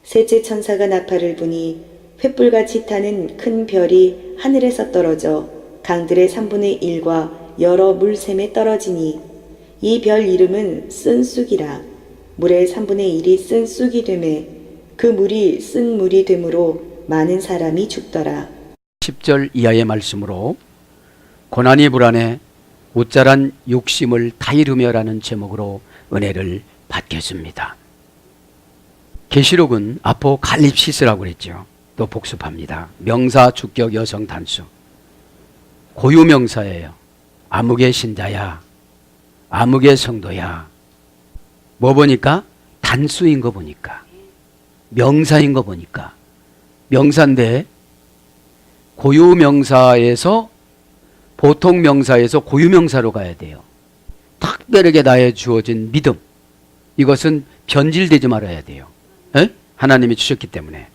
셋째 천사가 나팔을 부니 횃불같이 타는 큰 별이 하늘에서 떨어져 강들의 3분의 1과 여러 물샘에 떨어지니 이 별 이름은 쓴 쑥이라. 물의 3분의 1이 쓴 쑥이 되매 그 물이 쓴 물이 되므로 많은 사람이 죽더라. 10절 이하의 말씀으로 고난이 불안해 웃자란 욕심을 다 이루며라는 제목으로 은혜를 받겠습니다. 계시록은 아포칼립시스라고 그랬죠. 또 복습합니다. 명사, 주격, 여성, 단수. 고유명사예요. 암흑의 신자야, 암흑의 성도야. 뭐 보니까? 단수인 거 보니까, 명사인 거 보니까. 명사인데 고유명사에서 보통 명사에서 고유명사로 가야 돼요. 특별하게 나에 주어진 믿음, 이것은 변질되지 말아야 돼요. 에? 하나님이 주셨기 때문에.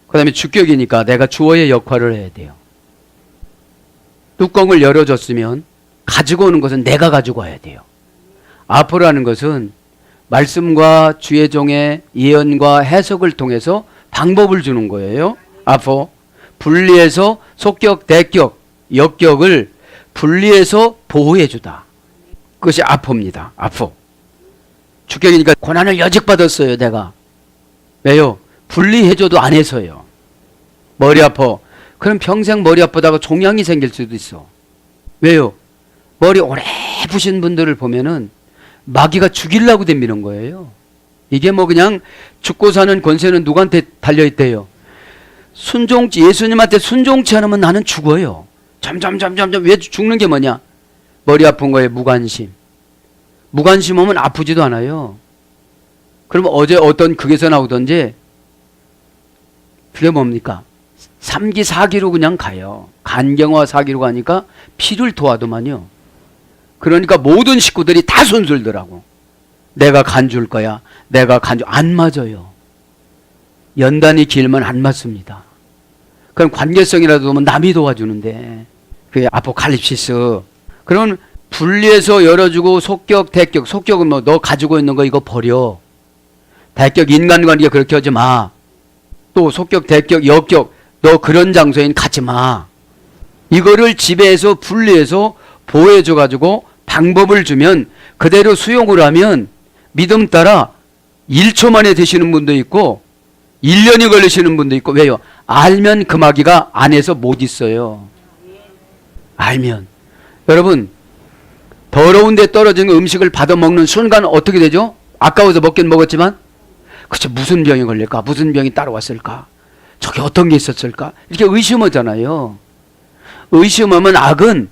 그 다음에 주격이니까 내가 주어의 역할을 해야 돼요. 뚜껑을 열어줬으면 가지고 오는 것은 내가 가지고 와야 돼요. 아포라는 것은 말씀과 주의 종의 예언과 해석을 통해서 방법을 주는 거예요. 아포. 분리해서 속격, 대격, 역격을 분리해서 보호해 주다. 그것이 아포입니다. 아포. 주격이니까 고난을 여직 받았어요, 내가. 왜요? 분리해줘도 안 해서요. 머리 아파. 그럼 평생 머리 아프다가 종양이 생길 수도 있어. 왜요? 머리 오래 부신 분들을 보면은 마귀가 죽이려고 덤비는 거예요. 이게 뭐 그냥 죽고 사는 권세는 누구한테 달려있대요? 예수님한테 순종치 않으면 나는 죽어요. 점점 왜 죽는 게 뭐냐? 머리 아픈 거에 무관심. 무관심 하면 아프지도 않아요. 그러면 어제 어떤 극에서 나오던지 그게 뭡니까? 3기 4기로 그냥 가요. 간경화 4기로 가니까 피를 도와도만요. 그러니까 모든 식구들이 다 손술더라고. 내가 간 줄 거야. 안 맞아요. 연단이 길면 안 맞습니다. 그럼 관계성이라도 보면 남이 도와주는데. 그게 아포칼립시스. 그러면 분리해서 열어주고 속격, 대격. 속격은 뭐 너 가지고 있는 거 이거 버려. 대격, 인간관계 그렇게 하지 마. 또 속격, 대격, 역격. 너 그런 장소엔 가지 마. 이거를 지배해서 분리해서 보호해줘가지고 방법을 주면 그대로 수용을 하면 믿음 따라 1초 만에 되시는 분도 있고 1년이 걸리시는 분도 있고. 왜요? 알면 그 마귀가 안에서 못 있어요. 알면. 여러분, 더러운 데 떨어진 음식을 받아 먹는 순간 어떻게 되죠? 아까워서 먹긴 먹었지만 그쵸, 무슨 병이 걸릴까? 무슨 병이 따라왔을까? 저게 어떤 게 있었을까? 이렇게 의심하잖아요. 의심하면 악은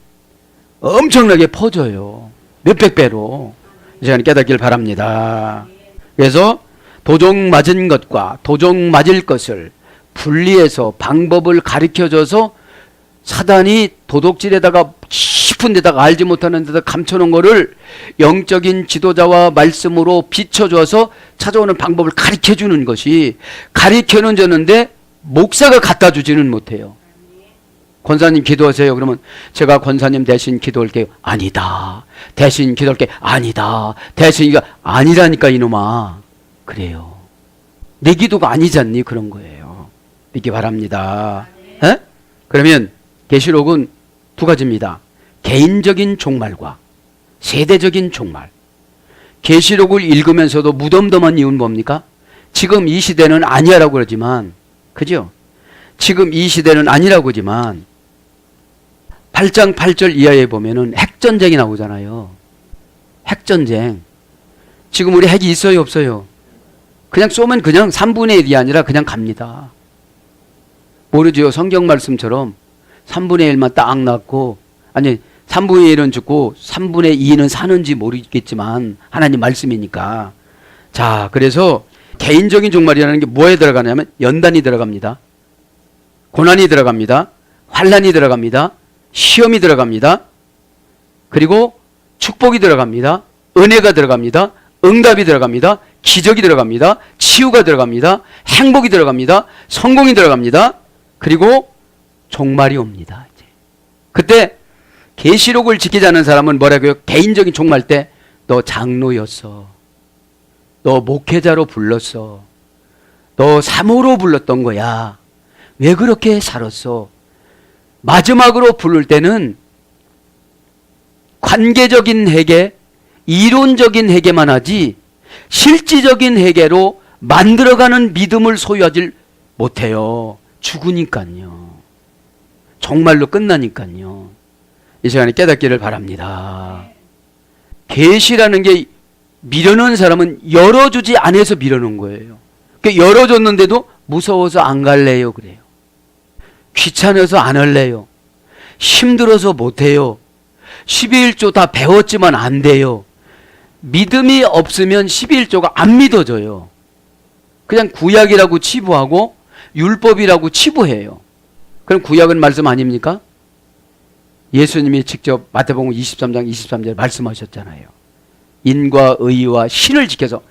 엄청나게 퍼져요. 몇백 배로. 이 시간에 깨닫길 바랍니다. 그래서 도종 맞은 것과 도종 맞을 것을 분리해서 방법을 가르쳐줘서 사단이 도둑질에다가 깊은 데다가 알지 못하는 데다 감춰놓은 거를 영적인 지도자와 말씀으로 비춰줘서 찾아오는 방법을 가르쳐주는 것이, 가르쳐는 줬는데 목사가 갖다 주지는 못해요. 권사님 기도하세요. 그러면 제가 권사님 대신 기도할게요. 아니다. 대신 기도할게. 아니다. 대신 이거 아니라니까 이놈아. 그래요. 내 기도가 아니잖니. 그런 거예요. 믿기 바랍니다. 에? 그러면 계시록은 두 가지입니다. 개인적인 종말과 세대적인 종말. 계시록을 읽으면서도 무덤덤한 이유는 뭡니까? 지금 이 시대는 아니야라고 그러지만, 그죠? 지금 이 시대는 아니라고 하지만 8장 8절 이하에 보면은 핵전쟁이 나오잖아요. 핵전쟁. 지금 우리 핵이 있어요, 없어요? 그냥 쏘면 그냥 3분의 1이 아니라 그냥 갑니다. 모르죠? 성경 말씀처럼 3분의 1만 딱 낳고, 아니 3분의 1은 죽고 3분의 2는 사는지 모르겠지만 하나님 말씀이니까. 자, 그래서 개인적인 종말이라는 게 뭐에 들어가냐면 연단이 들어갑니다. 고난이 들어갑니다. 환난이 들어갑니다. 시험이 들어갑니다. 그리고 축복이 들어갑니다. 은혜가 들어갑니다. 응답이 들어갑니다. 기적이 들어갑니다. 치유가 들어갑니다. 행복이 들어갑니다. 성공이 들어갑니다. 그리고 종말이 옵니다. 이제. 그때 계시록을 지키지 않은 사람은 뭐라고요? 개인적인 종말 때 너 장로였어. 너 목회자로 불렀어. 너 사모로 불렀던 거야. 왜 그렇게 살았어? 마지막으로 부를 때는 관계적인 회개, 이론적인 회개만 하지 실질적인 회개로 만들어가는 믿음을 소유하지 못해요. 죽으니까요. 정말로 끝나니까요. 이 시간에 깨닫기를 바랍니다. 계시라는 게 밀어넣은 사람은 열어주지 않아서 밀어넣은 거예요. 열어줬는데도 무서워서 안 갈래요 그래요. 귀찮아서 안 할래요. 힘들어서 못해요. 12일조 다 배웠지만 안 돼요. 믿음이 없으면 12일조가 안 믿어져요. 그냥 구약이라고 치부하고 율법이라고 치부해요. 그럼 구약은 말씀 아닙니까? 예수님이 직접 마태복음 23장 23절 말씀하셨잖아요. 인과 의와 신을 지켜서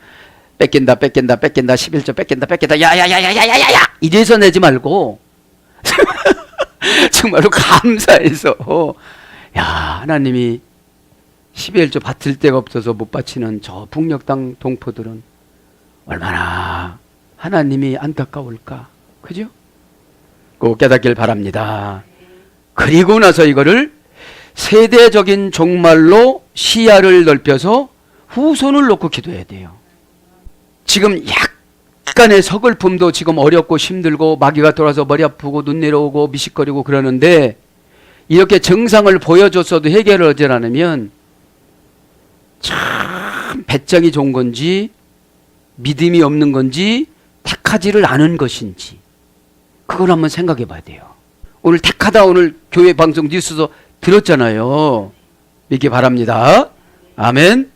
뺏긴다 11조 뺏긴다 야야야야야야야야 이래서 내지 말고 정말로 감사해서 야 하나님이 11조 바칠 데가 없어서 못 바치는 저 북녘 땅 동포들은 얼마나 하나님이 안타까울까. 그죠? 꼭 깨닫길 바랍니다. 그리고 나서 이거를 세대적인 종말로 시야를 넓혀서 후손을 놓고 기도해야 돼요. 지금 약간의 서글픔도 지금 어렵고 힘들고 마귀가 돌아서 머리 아프고 눈 내려오고 미식거리고 그러는데 이렇게 증상을 보여줬어도 해결을 하지 않으면 참 배짱이 좋은 건지 믿음이 없는 건지 택하지를 않은 것인지 그걸 한번 생각해 봐야 돼요. 오늘 택하다 오늘 교회 방송 뉴스에서 들었잖아요. 믿기 바랍니다. 아멘.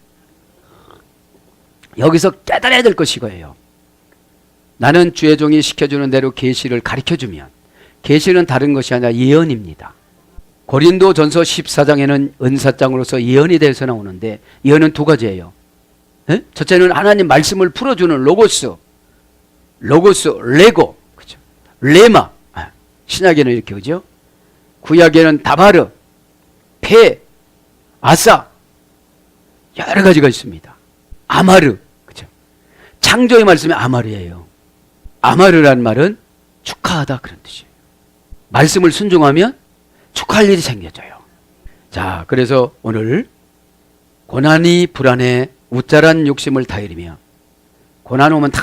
여기서 깨달아야 될 것이 이거예요. 나는 주의 종이 시켜주는 대로 계시를 가르쳐주면 계시는 다른 것이 아니라 예언입니다. 고린도 전서 14장에는 은사장으로서 예언에 대해서 나오는데 예언은 두 가지예요. 에? 첫째는 하나님 말씀을 풀어주는 로고스, 레고, 그죠? 레마. 신약에는 이렇게 그죠? 구약에는 다바르, 페, 아사 여러 가지가 있습니다. 아마르, 그죠? 창조의 말씀이 아마르예요. 아마르라는 말은 축하하다 그런 뜻이에요. 말씀을 순종하면 축하할 일이 생겨져요. 자, 그래서 오늘 고난이 불안해 우짜란 욕심을 다스리며 고난 오면 다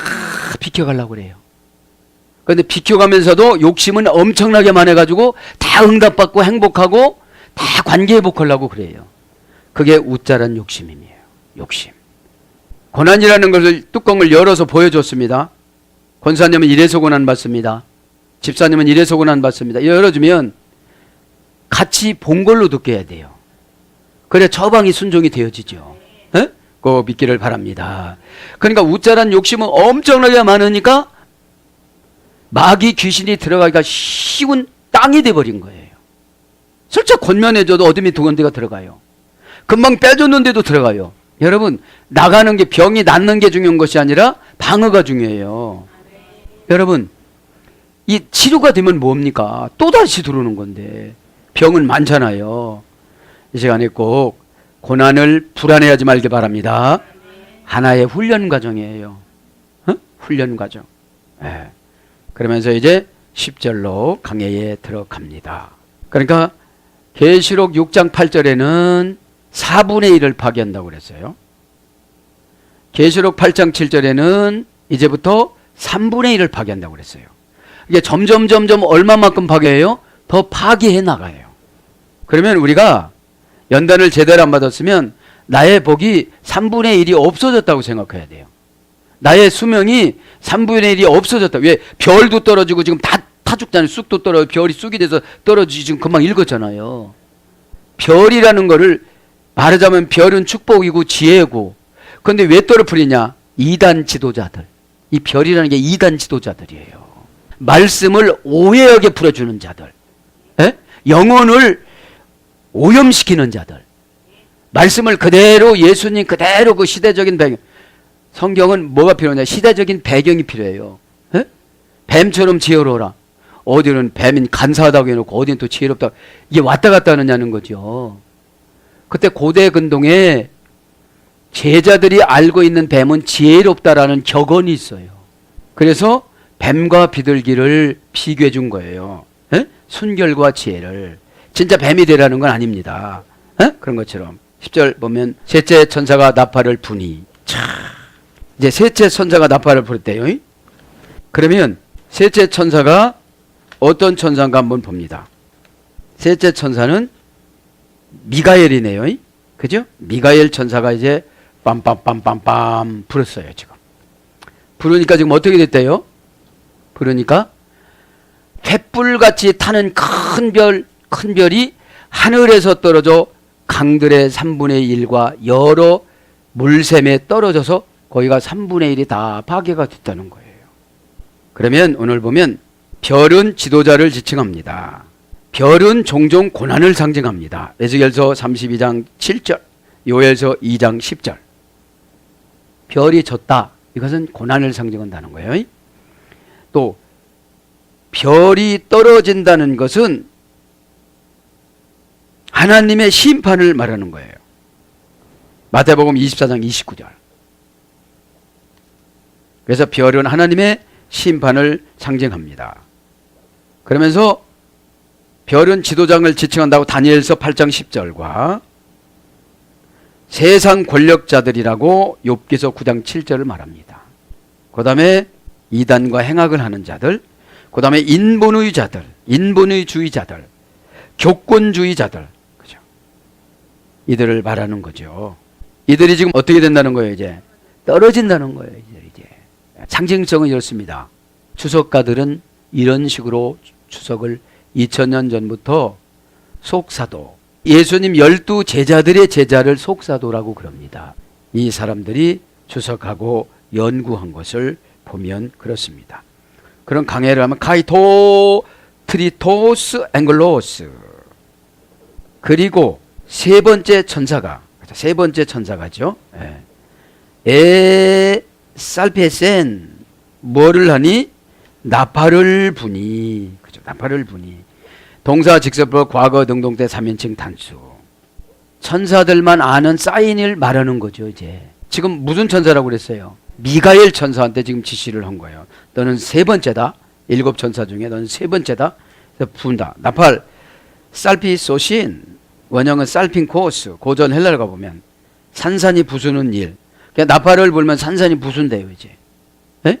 비켜가려고 그래요. 그런데 비켜가면서도 욕심은 엄청나게 많아가지고 다 응답받고 행복하고 다 관계 회복하려고 그래요. 그게 우짜란 욕심이에요. 욕심. 고난이라는 것을 뚜껑을 열어서 보여줬습니다. 권사님은 이래서 고난 받습니다. 집사님은 이래서 고난 받습니다. 열어주면 같이 본 걸로 느껴야 돼요. 그래 처방이 순종이 되어지죠. 에? 꼭 믿기를 바랍니다. 그러니까 우짜란 욕심은 엄청나게 많으니까 마귀 귀신이 들어가기가 쉬운 땅이 돼버린 거예요. 슬쩍 권면해줘도 어둠이 두 군데가 들어가요. 금방 빼줬는데도 들어가요. 여러분 나가는 게 병이 낫는 게 중요한 것이 아니라 방어가 중요해요. 여러분 이 치료가 되면 뭡니까? 또다시 들어오는 건데 병은 많잖아요. 이 시간에 꼭 고난을 불안해하지 말기 바랍니다. 하나의 훈련 과정이에요. 훈련 과정. 네. 그러면서 이제 10절로 강해에 들어갑니다. 그러니까 계시록 6장 8절에는 4분의 1을 파괴한다고 그랬어요. 계시록 8장 7절에는 이제부터 3분의 1을 파괴한다고 그랬어요. 이게 점점 얼마만큼 파괴해요? 더 파괴해 나가요. 그러면 우리가 연단을 제대로 안 받았으면 나의 복이 3분의 1이 없어졌다고 생각해야 돼요. 나의 수명이 3분의 1이 없어졌다. 왜? 별도 떨어지고 지금 다 죽잖아요. 쑥도 떨어지고 별이 쑥이 돼서 떨어지지 지금 금방 읽었잖아요. 별이라는 거를 말하자면 별은 축복이고 지혜고 그런데 왜 떨어뜨리냐? 이단 지도자들. 이 별이라는 게 이단 지도자들이에요. 말씀을 오해하게 풀어주는 자들. 에? 영혼을 오염시키는 자들. 말씀을 그대로 예수님 그대로 그 시대적인 배경. 성경은 뭐가 필요하냐? 시대적인 배경이 필요해요. 에? 뱀처럼 지혜로워라. 어디는 뱀인 간사하다고 해놓고 어디는 또 지혜롭다고. 이게 왔다 갔다 하느냐는 거죠. 그때 고대 근동에 제자들이 알고 있는 뱀은 지혜롭다라는 격언이 있어요. 그래서 뱀과 비둘기를 비교해 준 거예요. 에? 순결과 지혜를. 진짜 뱀이 되라는 건 아닙니다. 에? 그런 것처럼 10절 보면 셋째 천사가 나팔을 부니. 차. 이제 셋째 천사가 나팔을 불었대요. 그러면 셋째 천사가 어떤 천사인가 한번 봅니다. 셋째 천사는 미가엘이네요. 그죠? 미가엘 천사가 이제 빰빰빰빰빰 불었어요. 지금 부르니까 지금 어떻게 됐대요? 부르니까 횃불같이 타는 큰 별이 하늘에서 떨어져 강들의 3분의 1과 여러 물샘에 떨어져서 거기가 3분의 1이 다 파괴가 됐다는 거예요. 그러면 오늘 보면 별은 지도자를 지칭합니다. 별은 종종 고난을 상징합니다. 에스겔서 32장 7절, 요엘서 2장 10절. 별이 졌다. 이것은 고난을 상징한다는 거예요. 또 별이 떨어진다는 것은 하나님의 심판을 말하는 거예요. 마태복음 24장 29절. 그래서 별은 하나님의 심판을 상징합니다. 그러면서 별은 지도장을 지칭한다고 다니엘서 8장 10절과 세상 권력자들이라고 욥기서 9장 7절을 말합니다. 그 다음에 이단과 행악을 하는 자들, 그 다음에 인본주의자들, 인본주의자들, 교권주의자들, 그죠? 이들을 말하는 거죠. 이들이 지금 어떻게 된다는 거예요, 이제? 떨어진다는 거예요, 이제. 상징성은 이렇습니다. 주석가들은 이런 식으로 주석을 2000년 전부터 속사도, 예수님 12 제자들의 제자를 속사도라고 그럽니다. 이 사람들이 주석하고 연구한 것을 보면 그렇습니다. 그런 강해를 하면 카이토 트리토스 앵글로스. 그리고 세 번째 천사가죠. 살페센 뭐를 하니? 나팔을 부니. 그죠? 나팔을 부니. 동사 직설법 과거 능동태 3인칭 단수. 천사들만 아는 사인을 말하는 거죠, 이제. 지금 무슨 천사라고 그랬어요? 미가엘 천사한테 지금 지시를 한 거예요. 너는 세 번째다. 7 천사 중에 너는 세 번째다. 그래서 부은다. 나팔 살피소신, 원형은 살핀코스. 고전 헬라를 가보면 산산이 부수는 일. 그냥 나팔을 불면 산산이 부순대요, 이제. 네?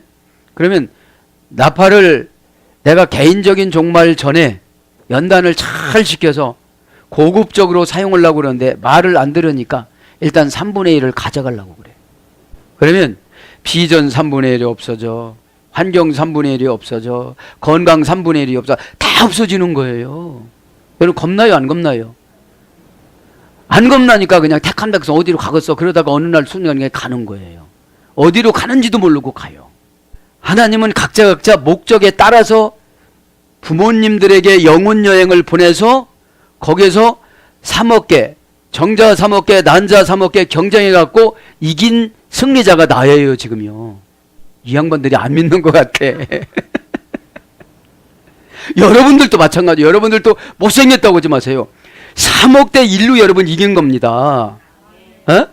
그러면 나팔을 내가 개인적인 종말 전에 연단을 잘 시켜서 고급적으로 사용하려고 그러는데 말을 안 들으니까 일단 3분의 1을 가져가려고 그래. 그러면 비전 3분의 1이 없어져, 환경 3분의 1이 없어져, 건강 3분의 1이 없어져. 다 없어지는 거예요. 여러분 겁나요, 안 겁나요? 안 겁나니까 그냥 택한 백성 어디로 가겠어. 그러다가 어느 날 순간에 가는 거예요. 어디로 가는지도 모르고 가요. 하나님은 각자 목적에 따라서 부모님들에게 영혼 여행을 보내서 거기에서 3억 개, 정자 3억 개, 난자 3억 개 경쟁해갖고 이긴 승리자가 나예요, 지금요. 이 양반들이 안 믿는 것 같아. 여러분들도 마찬가지예요. 여러분들도 못생겼다고 하지 마세요. 3억 대 1로 여러분 이긴 겁니다. 어?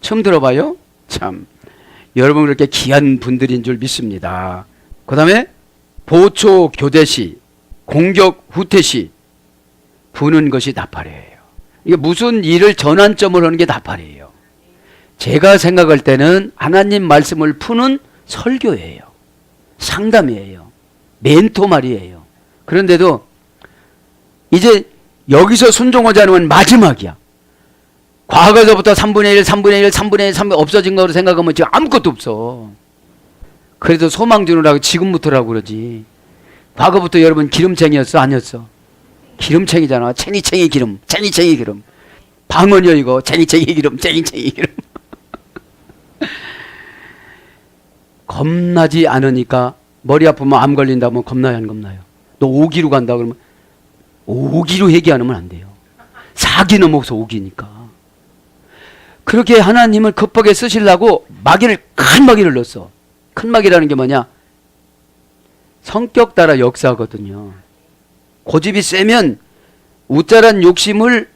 처음 들어봐요? 참. 여러분 그렇게 귀한 분들인 줄 믿습니다. 그 다음에 보초 교대시, 공격 후퇴시 부는 것이 나팔이에요. 이게 무슨 일을 전환점을 하는 게 나팔이에요. 제가 생각할 때는 하나님 말씀을 푸는 설교예요. 상담이에요. 멘토 말이에요. 그런데도 이제 여기서 순종하지 않으면 마지막이야. 과거에서부터 3분의 1, 3분의 1, 3분의 1, 3분의 1 없어진 거로 생각하면 지금 아무것도 없어. 그래도 소망 주느라고 지금부터라고 그러지. 과거부터 여러분 기름챙이였어? 아니었어? 기름챙이잖아. 챙이챙이 기름, 챙이챙이 기름. 방언이요 이거. 챙이챙이 기름, 챙이챙이 기름. 겁나지 않으니까 머리 아프면 암 걸린다면 겁나요, 안 겁나요? 너 5기로 간다 그러면 5기로 회개 안 하면 안 돼요. 4기 넘어서 5기니까. 그렇게 하나님을 급하게 쓰시려고 마귀를, 큰 마귀를 넣었어. 큰 마귀라는 게 뭐냐? 성격 따라 역사하거든요. 고집이 세면 우짜란 욕심을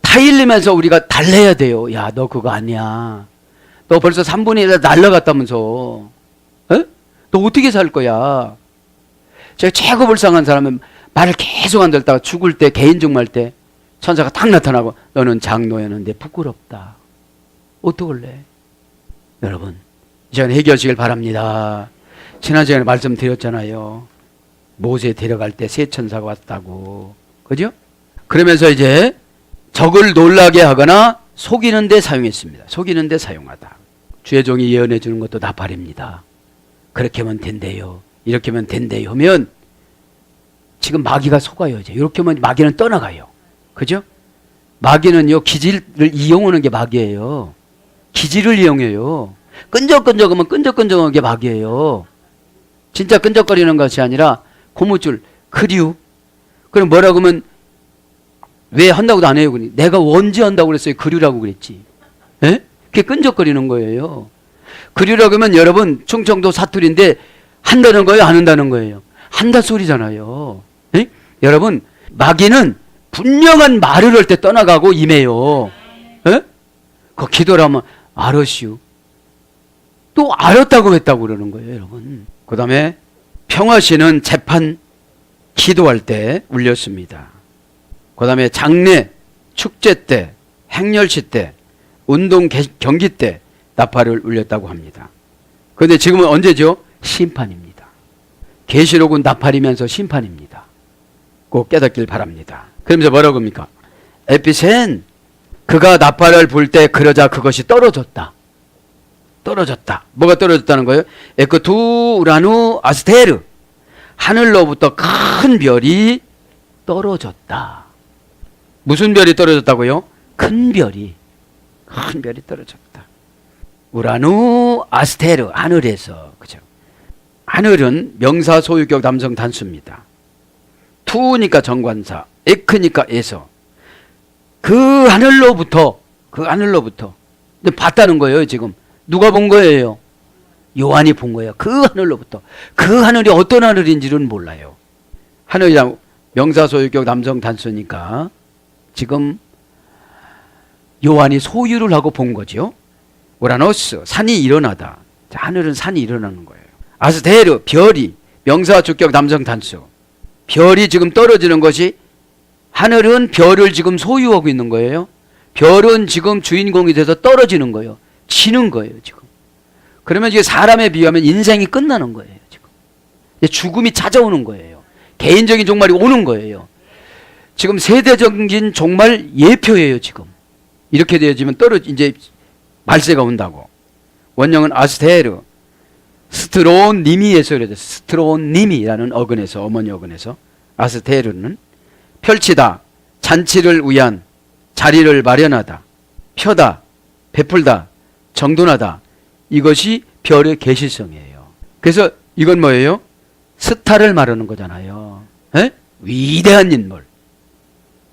타일리면서 우리가 달래야 돼요. 야, 너 그거 아니야. 너 벌써 3분의 1 날라갔다면서. 에? 너 어떻게 살 거야? 제가 최고 불쌍한 사람은 말을 계속 안 듣다가 죽을 때, 개인 중말 때 천사가 딱 나타나고 너는 장노였는데 부끄럽다. 어떡할래? 여러분, 이 시간에 해결하시길 바랍니다. 지난 시간에 말씀드렸잖아요. 모세 데려갈 때 새 천사가 왔다고. 그죠? 그러면서 이제 적을 놀라게 하거나 속이는 데 사용했습니다. 속이는 데 사용하다. 주의 종이 예언해 주는 것도 나팔입니다. 그렇게 하면 된대요. 이렇게 하면 된대요. 하면 지금 마귀가 속아요. 이제 이렇게 하면 마귀는 떠나가요. 그죠? 마귀는요, 기질을 이용하는 게 마귀예요. 기질을 이용해요. 끈적끈적하면 끈적끈적한 게 마귀예요. 진짜 끈적거리는 것이 아니라 고무줄, 그리우. 그럼 뭐라고 하면 왜 한다고도 안 해요. 내가 언제 한다고 그랬어요. 그류라고 그랬지. 예? 그게 끈적거리는 거예요. 그류라고 하면 여러분 충청도 사투리인데 한다는 거예요, 안 한다는 거예요? 한다 소리잖아요. 예? 여러분 마귀는 분명한 말을 할 때 떠나가고 임해요. 예? 그 기도를 하면 알았슈. 또 알았다고 했다고 그러는 거예요, 여러분. 그 다음에 평화시는 재판 기도할 때 울렸습니다. 그 다음에 장례, 축제 때, 행렬시 때, 운동 경기 때 나팔을 울렸다고 합니다. 그런데 지금은 언제죠? 심판입니다. 계시록은 나팔이면서 심판입니다. 꼭 깨닫길 바랍니다. 그러면서 뭐라고 합니까? 에피센, 그가 나팔을 불 때 그러자 그것이 떨어졌다. 떨어졌다. 뭐가 떨어졌다는 거예요? 에크투 우라누 아스테르, 하늘로부터 큰 별이 떨어졌다. 무슨 별이 떨어졌다고요? 큰 별이 떨어졌다. 우라누 아스테르, 하늘에서. 그죠? 하늘은 명사 소유격 남성 단수입니다. 투니까 정관사, 에크니까 에서. 그 하늘로부터 근데 봤다는 거예요. 지금 누가 본 거예요? 요한이 본 거예요. 그 하늘로부터. 그 하늘이 어떤 하늘인지는 몰라요. 하늘이랑 명사 소유격 남성 단수니까 지금 요한이 소유를 하고 본 거죠. 우라노스, 산이 일어나다. 자, 하늘은 산이 일어나는 거예요. 아스테르, 별이 명사 주격 남성 단수. 별이 지금 떨어지는 것이, 하늘은 별을 지금 소유하고 있는 거예요. 별은 지금 주인공이 돼서 떨어지는 거예요. 지는 거예요, 지금. 그러면 이게 사람에 비하면 인생이 끝나는 거예요, 지금. 죽음이 찾아오는 거예요. 개인적인 종말이 오는 거예요. 지금 세대적인 종말 예표예요, 지금. 이렇게 되어지면 이제 말세가 온다고. 원형은 아스테르, 스트로온 니미에서 그래요. 스트로온 니미라는 어근에서, 어머니 어근에서. 아스테르는 펼치다, 잔치를 위한 자리를 마련하다, 펴다, 베풀다, 정돈하다. 이것이 별의 계시성이에요. 그래서 이건 뭐예요? 스타를 말하는 거잖아요. 에? 위대한 인물.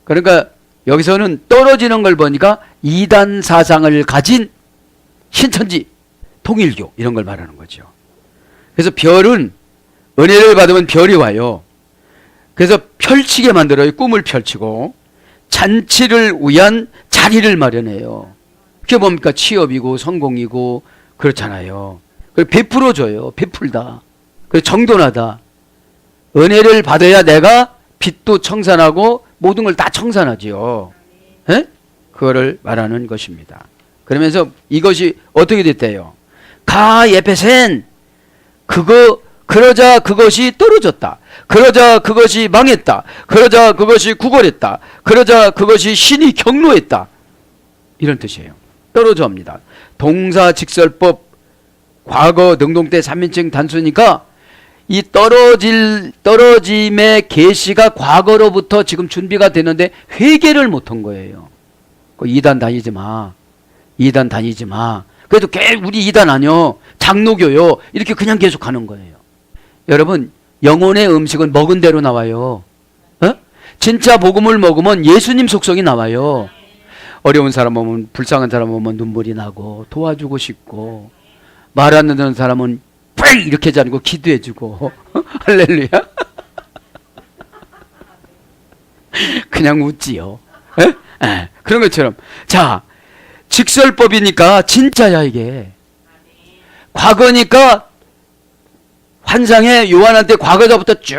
그러니까 여기서는 떨어지는 걸 보니까 이단 사상을 가진 신천지, 통일교 이런 걸 말하는 거죠. 그래서 별은 은혜를 받으면 별이 와요. 그래서 펼치게 만들어요. 꿈을 펼치고 잔치를 위한 자리를 마련해요. 그게 뭡니까? 취업이고 성공이고 그렇잖아요. 그리고 베풀어줘요. 베풀다. 그리고 정돈하다. 은혜를 받아야 내가 빚도 청산하고 모든 걸 다 청산하지요. 에? 그거를 말하는 것입니다. 그러면서 이것이 어떻게 됐대요? 가 예페센, 그러자 그것이 떨어졌다. 그러자 그것이 망했다. 그러자 그것이 구걸했다. 그러자 그것이 신이 경로했다. 이런 뜻이에요. 떨어져 합니다. 동사직설법 과거 능동태 3인칭 단수니까 이 떨어짐의 계시가 과거로부터 지금 준비가 되는데 회개를 못한 거예요. 이단 다니지 마. 이단 다니지 마. 그래도 우리 이단 아니요. 장로교요. 이렇게 그냥 계속 가는 거예요. 여러분, 영혼의 음식은 먹은 대로 나와요. 어? 진짜 복음을 먹으면 예수님 속성이 나와요. 어려운 사람 오면, 불쌍한 사람 오면 눈물이 나고 도와주고 싶고, 말 안 듣는 사람은 뺑 이렇게 자르고 기도해주고 할렐루야. 그냥 웃지요. 그런 것처럼. 자, 직설법이니까 진짜야 이게. 과거니까 환상에 요한한테 과거서부터 쭉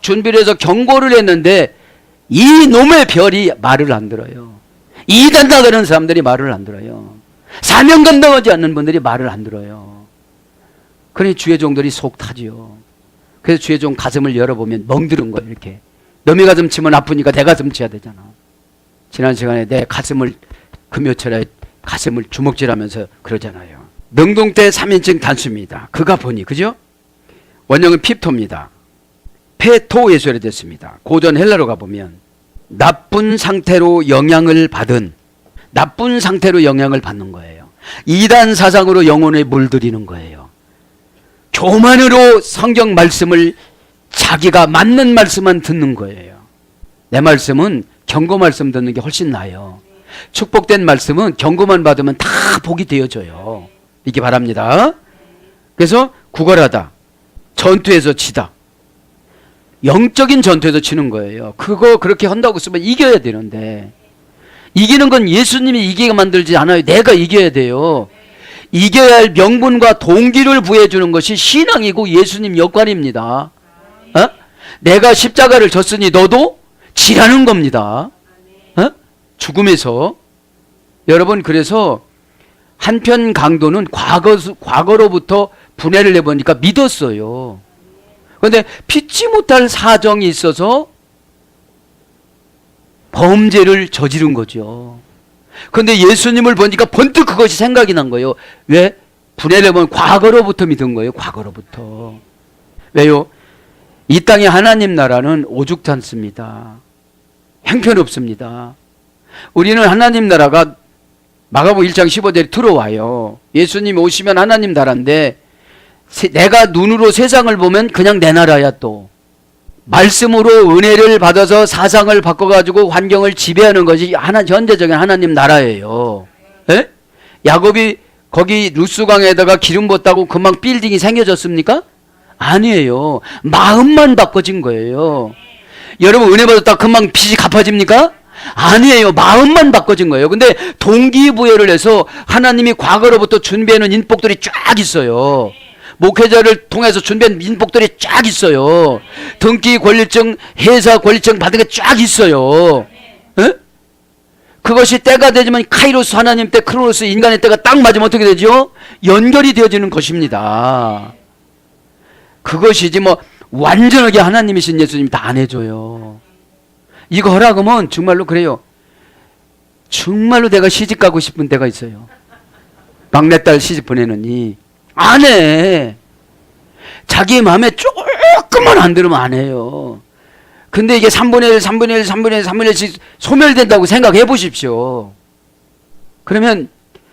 준비를 해서 경고를 했는데 이 놈의 별이 말을 안 들어요. 이단 나가는 사람들이 말을 안 들어요. 사명 감당하지 않는 분들이 말을 안 들어요. 그러니 주의 종들이 속 타지요. 그래서 주의 종 가슴을 열어보면 멍들은 거예요. 이렇게 너미 가슴 치면 아프니까 내 가슴 치야 되잖아. 지난 시간에 내 가슴을 금요철에 가슴을 주먹질하면서 그러잖아요. 능동태 3인칭 단수입니다. 그가 보니, 그죠? 원형은 핍토입니다. 페토 예수열이 됐습니다. 고전 헬라로 가보면 나쁜 상태로 영향을 받은, 나쁜 상태로 영향을 받는 거예요. 이단 사상으로 영혼에 물들이는 거예요. 교만으로 성경 말씀을 자기가 맞는 말씀만 듣는 거예요. 내 말씀은 경고 말씀 듣는 게 훨씬 나아요. 축복된 말씀은 경고만 받으면 다 복이 되어져요. 이게 바랍니다. 그래서 구걸하다, 전투에서 치다, 영적인 전투에서 치는 거예요. 그거 그렇게 한다고 쓰면 이겨야 되는데, 이기는 건 예수님이 이기게 만들지 않아요. 내가 이겨야 돼요. 이겨야 할 명분과 동기를 부여해주는 것이 신앙이고 예수님 역할입니다. 어? 내가 십자가를 졌으니 너도 지라는 겁니다. 어? 죽음에서. 여러분, 그래서 한편 강도는 과거로부터 분해를 해보니까 믿었어요. 그런데 피치 못할 사정이 있어서 범죄를 저지른 거죠. 그런데 예수님을 보니까 번뜩 그것이 생각이 난 거예요. 왜? 분해를 해보면 과거로부터 믿은 거예요. 과거로부터. 왜요? 이 땅의 하나님 나라는 오죽잖습니다. 형편없습니다. 우리는 하나님 나라가 마가복음 1장 15절에 들어와요. 예수님이 오시면 하나님 나라인데 내가 눈으로 세상을 보면 그냥 내 나라야. 또 말씀으로 은혜를 받아서 사상을 바꿔가지고 환경을 지배하는 것이 현재적인 하나님 나라예요. 에? 야곱이 거기 루스강에다가 기름 붓다고 금방 빌딩이 생겨졌습니까? 아니에요. 마음만 바꿔진 거예요. 여러분, 은혜 받았다 금방 빚이 갚아집니까? 아니에요. 마음만 바꿔진 거예요. 근데 동기부여를 해서 하나님이 과거로부터 준비해놓은 인복들이 쫙 있어요. 목회자를 통해서 준비한 인복들이 쫙 있어요. 등기 권리증, 회사 권리증 받은 게 쫙 있어요. 에? 그것이 때가 되지만 카이로스 하나님 때, 크로노스 인간의 때가 딱 맞으면 어떻게 되죠? 연결이 되어지는 것입니다. 그것이지 뭐 완전하게 하나님이신 예수님이 다 안 해줘요. 이거 허락하면 정말로 그래요. 정말로 내가 시집 가고 싶은 때가 있어요. 막내딸 시집 보내느니 안 해. 자기 마음에 조금만 안 들으면 안 해요. 근데 이게 3분의 1, 3분의 1, 3분의 1, 3분의 1씩 소멸된다고 생각해 보십시오. 그러면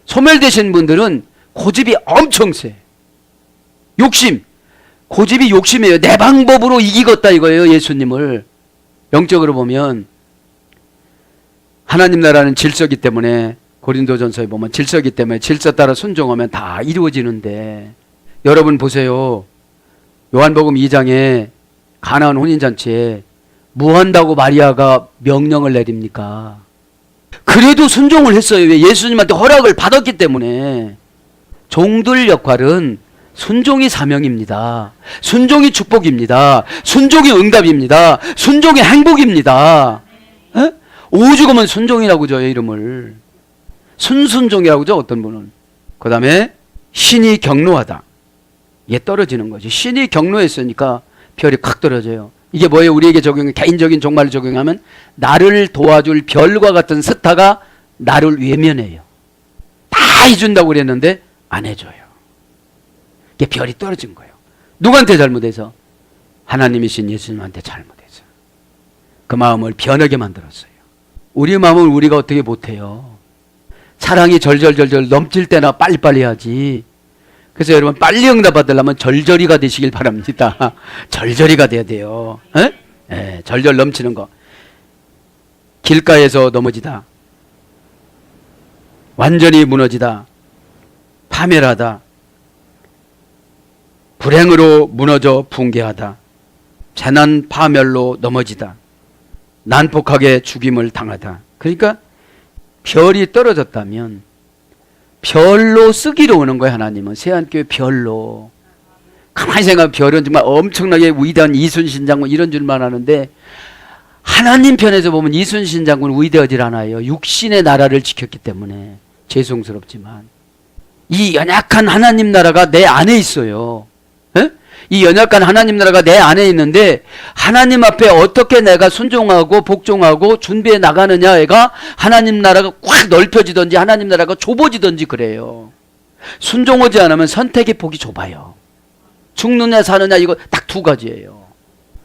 소멸되신 분들은 고집이 엄청 세. 욕심. 고집이 욕심이에요. 내 방법으로 이기겠다 이거예요. 예수님을. 영적으로 보면 하나님 나라는 질서이기 때문에, 고린도전서에 보면 질서이기 때문에 질서 따라 순종하면 다 이루어지는데, 여러분 보세요. 요한복음 2장에 가나안 혼인잔치에 뭐 한다고 마리아가 명령을 내립니까? 그래도 순종을 했어요. 왜? 예수님한테 허락을 받았기 때문에. 종들 역할은 순종이 사명입니다. 순종이 축복입니다. 순종이 응답입니다. 순종이 행복입니다. 에? 오죽하면 순종이라고 줘요, 이름을. 순순종이라고 줘, 어떤 분은. 그 다음에 신이 경노하다. 이게 떨어지는 거지. 신이 경노했으니까 별이 콱 떨어져요. 이게 뭐예요? 우리에게 적용해, 개인적인 종말을 적용하면 나를 도와줄 별과 같은 스타가 나를 외면해요. 다 해준다고 그랬는데 안 해줘요. 이게 별이 떨어진 거예요. 누구한테 잘못해서? 하나님이신 예수님한테 잘못해서. 그 마음을 변하게 만들었어요. 우리 마음을 우리가 어떻게 못해요? 사랑이 절절절절 넘칠 때나 빨리빨리 하지. 그래서 여러분, 빨리 응답 받으려면 절절이가 되시길 바랍니다. 절절이가 돼야 돼요. 에? 예, 절절 넘치는 거. 길가에서 넘어지다, 완전히 무너지다, 파멸하다, 불행으로 무너져 붕괴하다, 재난 파멸로 넘어지다, 난폭하게 죽임을 당하다. 그러니까 별이 떨어졌다면 별로 쓰기로 오는 거예요. 하나님은 세안교회 별로 가만히 생각하면 별은 정말 엄청나게 위대한 이순신 장군 이런 줄만 아는데 하나님 편에서 보면 이순신 장군은 위대하지 않아요. 육신의 나라를 지켰기 때문에 죄송스럽지만 이 연약한 하나님 나라가 내 안에 있어요. 에? 이 연약한 하나님 나라가 내 안에 있는데 하나님 앞에 어떻게 내가 순종하고 복종하고 준비해 나가느냐가 하나님 나라가 꽉 넓혀지든지 하나님 나라가 좁아지든지 그래요. 순종하지 않으면 선택의 폭이 좁아요. 죽느냐 사느냐 이거 딱 두 가지예요.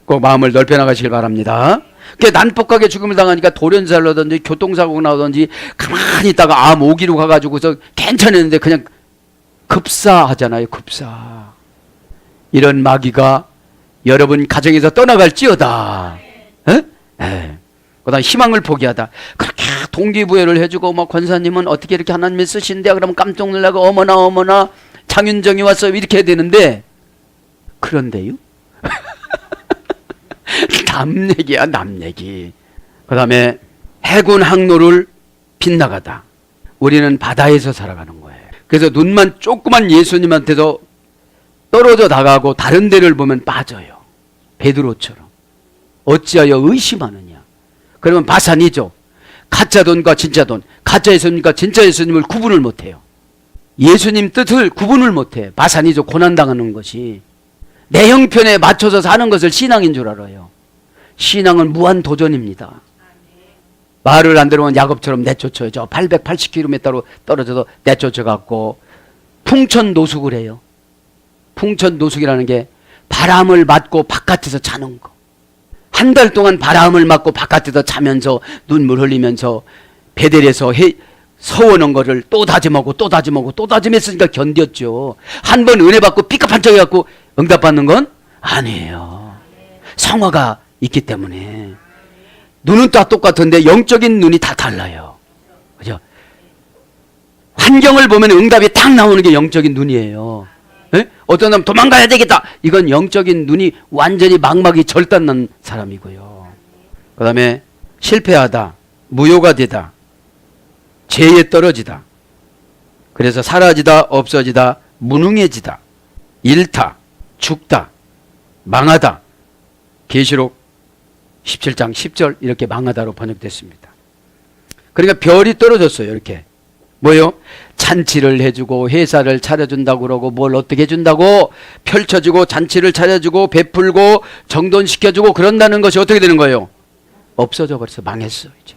꼭 마음을 넓혀 나가시길 바랍니다. 난폭하게 죽음을 당하니까 돌연사를 하든지 교통사고가 나오든지 가만히 있다가 모기로 가가지고서 괜찮았는데 그냥 급사하잖아요. 급사. 이런 마귀가 여러분 가정에서 떠나갈지어다. 그다음 희망을 포기하다. 그렇게 동기부여를 해주고 뭐 권사님은 어떻게 이렇게 하나님을 쓰신대? 그러면 깜짝 놀라고 어머나 장윤정이 왔어 이렇게 해야 되는데 그런데요. 남 얘기야 남 얘기. 그 다음에 해군 항로를 빗나가다. 우리는 바다에서 살아가는 거예요. 그래서 눈만 조그만 예수님한테도 떨어져 나가고 다른 데를 보면 빠져요. 베드로처럼. 어찌하여 의심하느냐. 그러면 바산이죠. 가짜 돈과 진짜 돈. 가짜 예수님과 진짜 예수님을 구분을 못해요. 예수님 뜻을 구분을 못해. 바산이죠. 고난당하는 것이. 내 형편에 맞춰서 사는 것을 신앙인 줄 알아요. 신앙은 무한 도전입니다. 말을 안 들으면 야곱처럼 내쫓아요. 저 880km로 떨어져서 내쫓아갖고 풍천 노숙을 해요. 풍천 노숙이라는 게 바람을 맞고 바깥에서 자는 거. 한 달 동안 바람을 맞고 바깥에서 자면서 눈물 흘리면서 베델에서 서오는 거를 또 다짐하고 또 다짐하고 또 다짐했으니까 견뎠죠. 한 번 은혜 받고 삐까판짝해갖고 응답받는 건 아니에요. 성화가 있기 때문에. 눈은 다 똑같은데 영적인 눈이 다 달라요. 그죠? 환경을 보면 응답이 딱 나오는 게 영적인 눈이에요. 에? 어떤 사람 도망가야 되겠다. 이건 영적인 눈이 완전히 망막이 절단난 사람이고요. 그 다음에 실패하다, 무효가 되다, 죄에 떨어지다, 그래서 사라지다, 없어지다, 무능해지다, 잃다, 죽다, 망하다. 계시록 17장 10절 이렇게 망하다로 번역됐습니다. 그러니까 별이 떨어졌어요. 이렇게. 뭐요? 잔치를 해주고 회사를 차려준다고 그러고 뭘 어떻게 해준다고 펼쳐주고 잔치를 차려주고 베풀고 정돈시켜주고 그런다는 것이 어떻게 되는 거예요? 없어져 버려서 망했어. 이제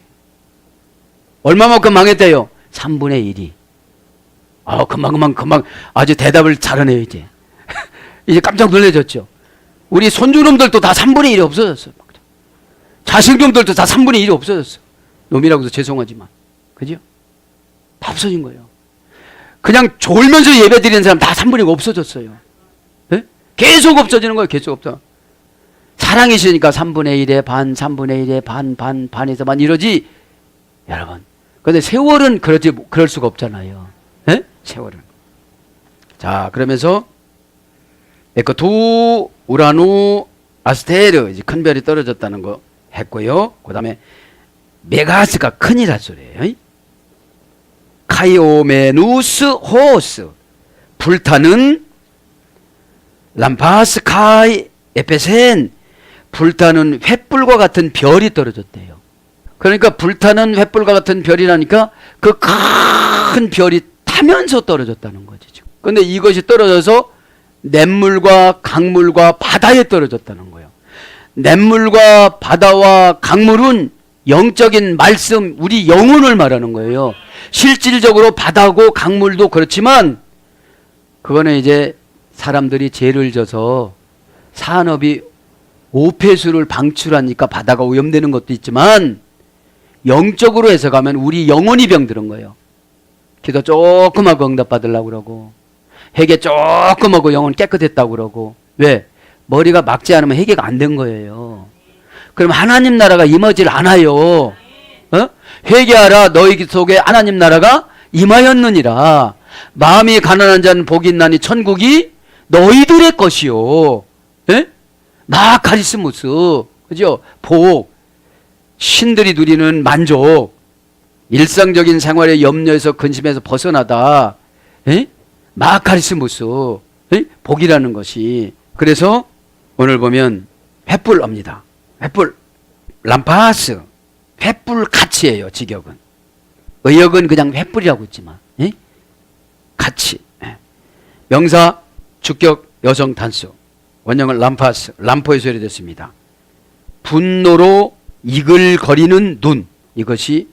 얼마만큼 망했대요? 3분의 1이. 금방 아주 대답을 잘하네요. 이제 이제 깜짝 놀라졌죠. 우리 손주놈들도 다 3분의 1이 없어졌어. 자식놈들도 다 3분의 1이 없어졌어. 놈이라고 해서 죄송하지만. 그죠? 다 없어진 거예요. 그냥 졸면서 예배 드리는 사람 다 3분의 1이 없어졌어요. 네? 계속 없어지는 거예요. 계속 없어. 사랑이시니까 3분의 1에 반, 3분의 1에 반, 반에서 반 이러지. 여러분. 근데 세월은 그럴 수가 없잖아요. 네? 세월은. 자, 그러면서 에코투, 우라누, 아스테르, 이제 큰 별이 떨어졌다는 거 했고요. 그 다음에 메가스가 큰이라 소리예요. 카이오메누스 호스, 불타는 람파스 카이 에페센, 불타는 횃불과 같은 별이 떨어졌대요. 그러니까 불타는 횃불과 같은 별이라니까 그 큰 별이 타면서 떨어졌다는 거죠. 그런데 이것이 떨어져서 냇물과 강물과 바다에 떨어졌다는 거예요. 냇물과 바다와 강물은 영적인 말씀, 우리 영혼을 말하는 거예요. 실질적으로 바다고 강물도 그렇지만 그거는 이제 사람들이 죄를 져서 산업이 오폐수를 방출하니까 바다가 오염되는 것도 있지만 영적으로 해석하면 우리 영혼이 병들은 거예요. 기도 조금 하고 응답 받으려고 그러고 회개 조금 하고 영혼 깨끗했다고 그러고. 왜? 머리가 막지 않으면 회개가 안 된 거예요. 그럼 하나님 나라가 임하질 않아요. 어? 회개하라 너희 속에 하나님 나라가 임하였느니라. 마음이 가난한 자는 복이 있나니 천국이 너희들의 것이요. 예? 마카리스무스. 그죠? 복. 신들이 누리는 만족. 일상적인 생활의 염려에서 근심에서 벗어나다. 예? 마카리스무스. 복이라는 것이. 그래서 오늘 보면 횃불입니다. 횃불, 람파스, 횃불 가치예요. 직역은. 의역은 그냥 횃불이라고 했지만 가치. 명사, 주격, 여성 단수. 원형은 람파스, 람포에서 유래됐습니다. 분노로 이글거리는 눈. 이것이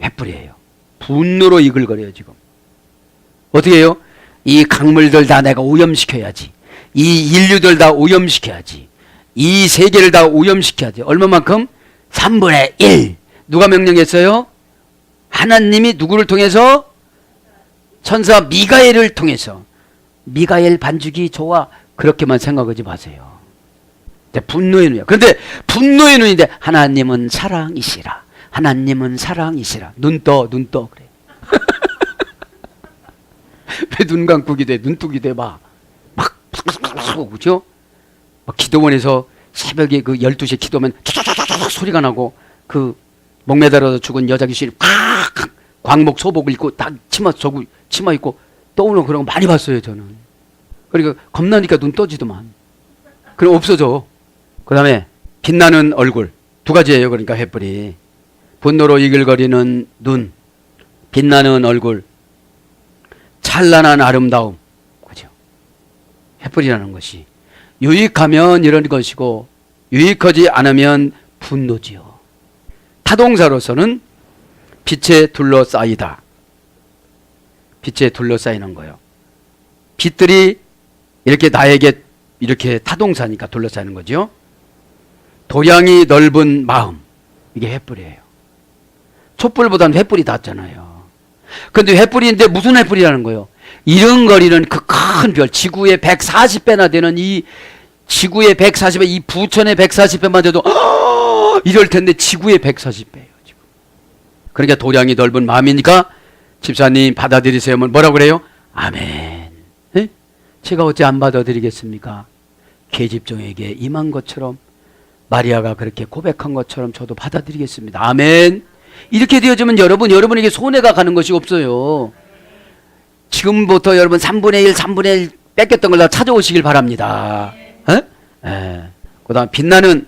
횃불이에요. 분노로 이글거려요 지금. 어떻게 해요? 이 강물들 다 내가 오염시켜야지. 이 인류들 다 오염시켜야지. 이 세계를 다 오염시켜야지. 얼마만큼? 3분의 1. 누가 명령했어요? 하나님이 누구를 통해서? 천사 미가엘을 통해서. 미가엘 반죽이 좋아. 그렇게만 생각하지 마세요. 분노의 눈이야. 그런데 분노의 눈인데 하나님은 사랑이시라. 하나님은 사랑이시라. 눈 떠 그래. 왜 눈 감고 기도해? 눈뜨기 돼봐. 막 그죠? 막 기도원에서 새벽에 그 12시에 기도하면 소리가 나고 그 목매달아서 죽은 여자 귀신이 팍 광목 소복을 입고 딱 치마 입고 떠오르는 그런 거 많이 봤어요 저는. 그러니까 겁나니까 눈 떠지더만. 그럼 없어져. 그 다음에 빛나는 얼굴. 두 가지예요. 그러니까 횃불이. 분노로 이글거리는 눈, 빛나는 얼굴, 찬란한 아름다움. 그죠? 횃불이라는 것이 유익하면 이런 것이고 유익하지 않으면 분노지요. 타동사로서는 빛에 둘러싸이다. 빛에 둘러싸이는 거예요. 빛들이 이렇게 나에게 이렇게 타동사니까 둘러싸이는 거죠. 도량이 넓은 마음. 이게 횃불이에요. 촛불보다는 횃불이 낫잖아요. 근데 횃불인데 무슨 횃불이라는 거예요? 이른거리는 그 큰 별, 지구의 140배나 되는 이 지구의 140배, 이 부천의 140배만 돼도 이럴 텐데 지구의 140배예요. 지금. 그러니까 도량이 넓은 마음이니까 집사님 받아들이세요. 뭐라고 그래요? 아멘. 에? 제가 어찌 안 받아들이겠습니까? 계집종에게 임한 것처럼 마리아가 그렇게 고백한 것처럼 저도 받아들이겠습니다. 아멘. 이렇게 되어지면 여러분에게 손해가 가는 것이 없어요. 지금부터 여러분 3분의 1, 3분의 1 뺏겼던 걸 다 찾아오시길 바랍니다. 그 다음 빛나는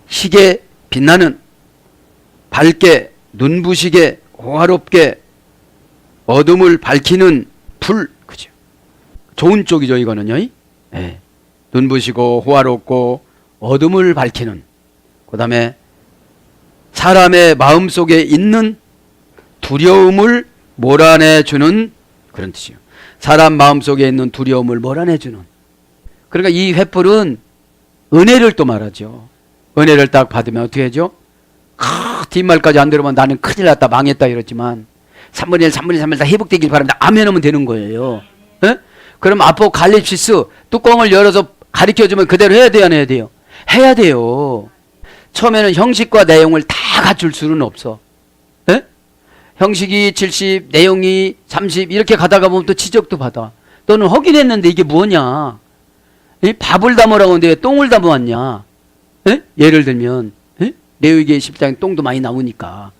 시계, 빛나는 밝게 눈부시게 호화롭게 어둠을 밝히는 불. 그죠? 좋은 쪽이죠 이거는요. 눈부시고 호화롭고 어둠을 밝히는. 그 다음에 사람의 마음속에 있는 두려움을 몰아내주는 그런 뜻이에요. 사람 마음속에 있는 두려움을 몰아내주는. 그러니까 이 횃불은 은혜를 또 말하죠. 은혜를 딱 받으면 어떻게 하죠? 뒷말까지 안 들으면 나는 큰일 났다 망했다 이러지만 3분의 1, 3분의 3을 다 회복되길 바랍니다. 아멘 하면 되는 거예요. 에? 그럼 아포칼립시스 뚜껑을 열어서 가르쳐주면 그대로 해야 돼요? 안 해야 돼요? 해야 돼요. 처음에는 형식과 내용을 다 갖출 수는 없어. 에? 형식이 70, 내용이 30 이렇게 가다가 보면 또 지적도 받아. 너는 하긴 했는데 이게 뭐냐? 이 밥을 담으라고 하는데 왜 똥을 담아왔냐? 에? 예를 들면 레위기 10장에 똥도 많이 나오니까.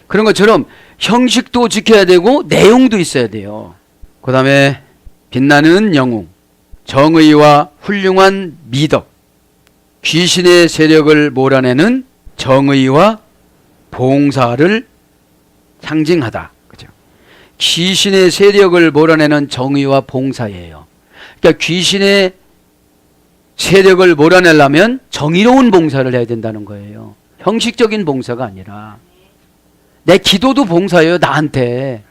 그런 것처럼 형식도 지켜야 되고 내용도 있어야 돼요. 그 다음에 빛나는 영웅, 정의와 훌륭한 미덕, 귀신의 세력을 몰아내는 정의와 봉사를 상징하다. 그죠? 귀신의 세력을 몰아내는 정의와 봉사예요. 그러니까 귀신의 세력을 몰아내려면 정의로운 봉사를 해야 된다는 거예요. 형식적인 봉사가 아니라. 내 기도도 봉사예요, 나한테.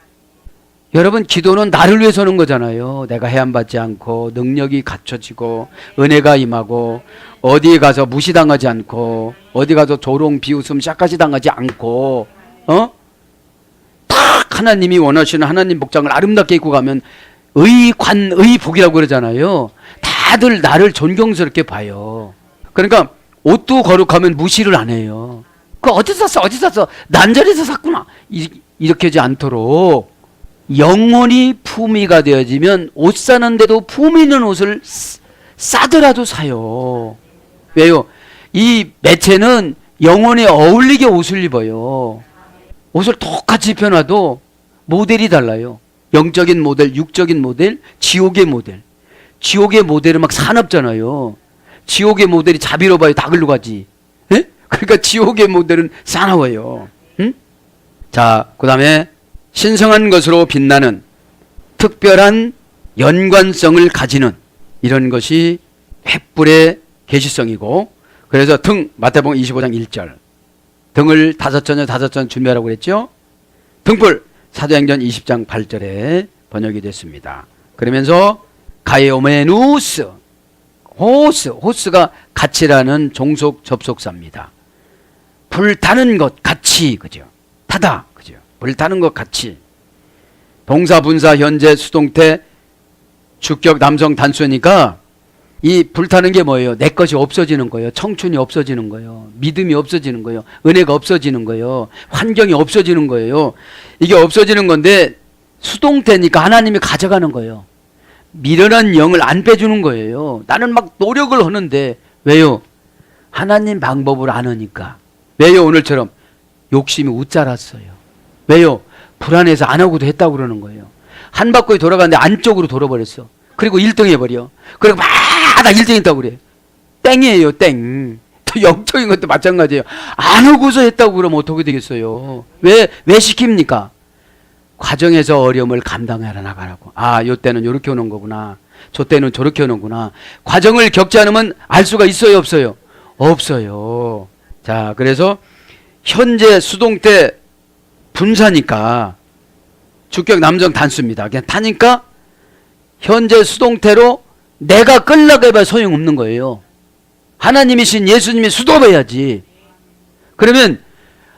여러분, 기도는 나를 위해서 하는 거잖아요. 내가 해안받지 않고 능력이 갖춰지고 은혜가 임하고 어디에 가서 무시당하지 않고 어디 가서 조롱, 비웃음, 샷까지 당하지 않고 딱 하나님이 원하시는 하나님 복장을 아름답게 입고 가면 의관의 복이라고 그러잖아요. 다들 나를 존경스럽게 봐요. 그러니까 옷도 거룩하면 무시를 안 해요. 그 어디서 샀어? 어디서 샀어? 난자리에서 샀구나. 이렇게 하지 않도록 영혼이 품위가 되어지면 옷 사는데도 품위 있는 옷을 싸더라도 사요. 왜요? 이 매체는 영혼에 어울리게 옷을 입어요. 옷을 똑같이 입혀놔도 모델이 달라요. 영적인 모델, 육적인 모델, 지옥의 모델. 지옥의 모델은 막 사납잖아요. 지옥의 모델이 자비로 봐요. 다 글로 가지. 예? 그러니까 지옥의 모델은 사나워요. 응? 자, 그 다음에 신성한 것으로 빛나는 특별한 연관성을 가지는 이런 것이 횃불의 계시성이고, 그래서 마태복음 25장 1절 등을 5천 준비하라고 그랬죠. 등불 사도행전 20장 8절에 번역이 됐습니다. 그러면서 가에오메누스 호스가 가치라는 종속 접속사입니다. 불타는 것 같이, 그죠? 타다, 그죠? 불타는 것 같이. 동사 분사 현재 수동태 주격 남성 단수니까 이 불타는 게 뭐예요? 내 것이 없어지는 거예요. 청춘이 없어지는 거예요. 믿음이 없어지는 거예요. 은혜가 없어지는 거예요. 환경이 없어지는 거예요. 이게 없어지는 건데 수동태니까 하나님이 가져가는 거예요. 미련한 영을 안 빼주는 거예요. 나는 막 노력을 하는데 왜요? 하나님 방법을 안 하니까. 왜요? 오늘처럼 욕심이 웃자랐어요. 왜요? 불안해서 안 하고도 했다고 그러는 거예요. 한 바퀴 돌아가는데 안쪽으로 돌아버렸어. 그리고 1등 해버려. 그리고 막 나 1등 했다고 그래. 땡이에요, 땡. 또 영적인 것도 마찬가지예요. 안 하고서 했다고 그러면 어떻게 되겠어요? 왜 시킵니까? 과정에서 어려움을 감당하러 나가라고. 아, 요 때는 요렇게 오는 거구나. 저 때는 저렇게 오는구나. 과정을 겪지 않으면 알 수가 있어요, 없어요? 없어요. 자, 그래서 현재 수동태 분사니까 주격 남성 단수입니다. 그냥 타니까 현재 수동태로 내가 끌려가 해봐 소용없는 거예요. 하나님이신 예수님이 수도해야지. 그러면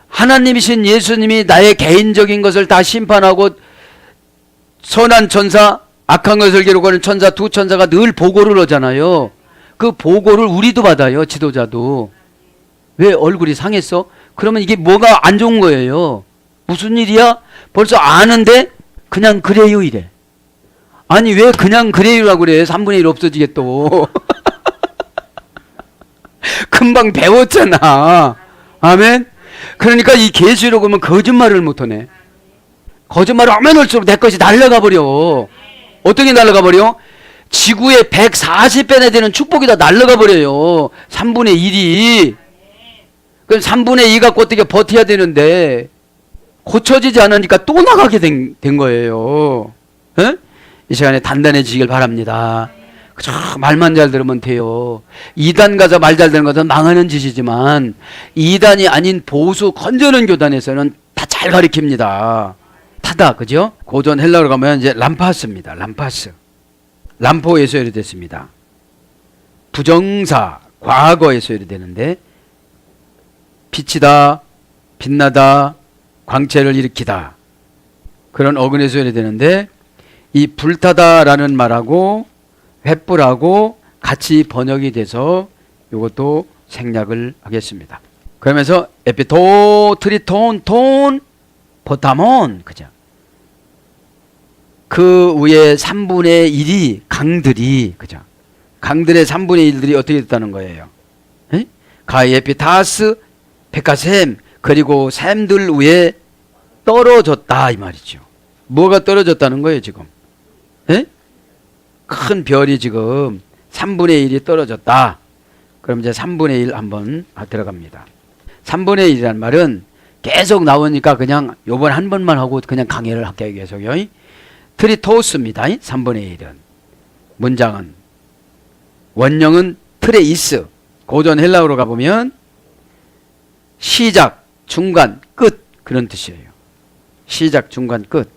하나님이신 예수님이 나의 개인적인 것을 다 심판하고 선한 천사, 악한 것을 기록하는 천사, 두 천사가 늘 보고를 하잖아요. 그 보고를 우리도 받아요. 지도자도. 왜 얼굴이 상했어? 그러면 이게 뭐가 안 좋은 거예요. 무슨 일이야? 벌써 아는데 그냥 그래요 이래. 아니 왜 그냥 그래요라고 그래. 3분의 1 없어지게 또. 금방 배웠잖아. 아멘. 그러니까 이 계시록은 거짓말을 못하네. 거짓말을 하면 할수록 내 것이 날아가 버려. 어떻게 날아가 버려? 지구의 140배나 되는 축복이 다 날아가 버려요. 3분의 1이. 그럼 3분의 2 갖고 어떻게 버텨야 되는데 고쳐지지 않으니까 또 나가게 된 거예요. 에? 이 시간에 단단해지길 바랍니다. 그저 말만 잘 들으면 돼요. 2단 가서 말 잘 듣는 것은 망하는 짓이지만 2단이 아닌 보수 건전한 교단에서는 다 잘 가르칩니다. 타다, 그죠? 고전 헬라어로 가면 이제 람파스입니다. 람파스. 람포에서 유래됐습니다. 부정사, 과거에서 유래되는데 빛이다, 빛나다, 광채를 일으키다. 그런 어근에서 유래되는데 이 불타다라는 말하고 횃불하고 같이 번역이 돼서 이것도 생략을 하겠습니다. 그러면서 에피토, 트리톤, 톤, 포타몬, 그죠? 그 위에 3분의 1이 강들이, 그죠? 강들의 3분의 1들이 어떻게 됐다는 거예요? 에? 가이에피타스, 백가셈, 그리고 샘들 위에 떨어졌다 이 말이죠. 뭐가 떨어졌다는 거예요 지금? 에? 큰 별이 지금 3분의 1이 떨어졌다. 그럼 이제 3분의 1 한번 들어갑니다. 3분의 1이란 말은 계속 나오니까 그냥 요번 한 번만 하고 그냥 강의를 할게요. 계속요. 트리토스입니다. 3분의 1은. 문장은. 원형은 트레이스. 고전 헬라어로 가보면 시작, 중간, 끝 그런 뜻이에요. 시작, 중간, 끝.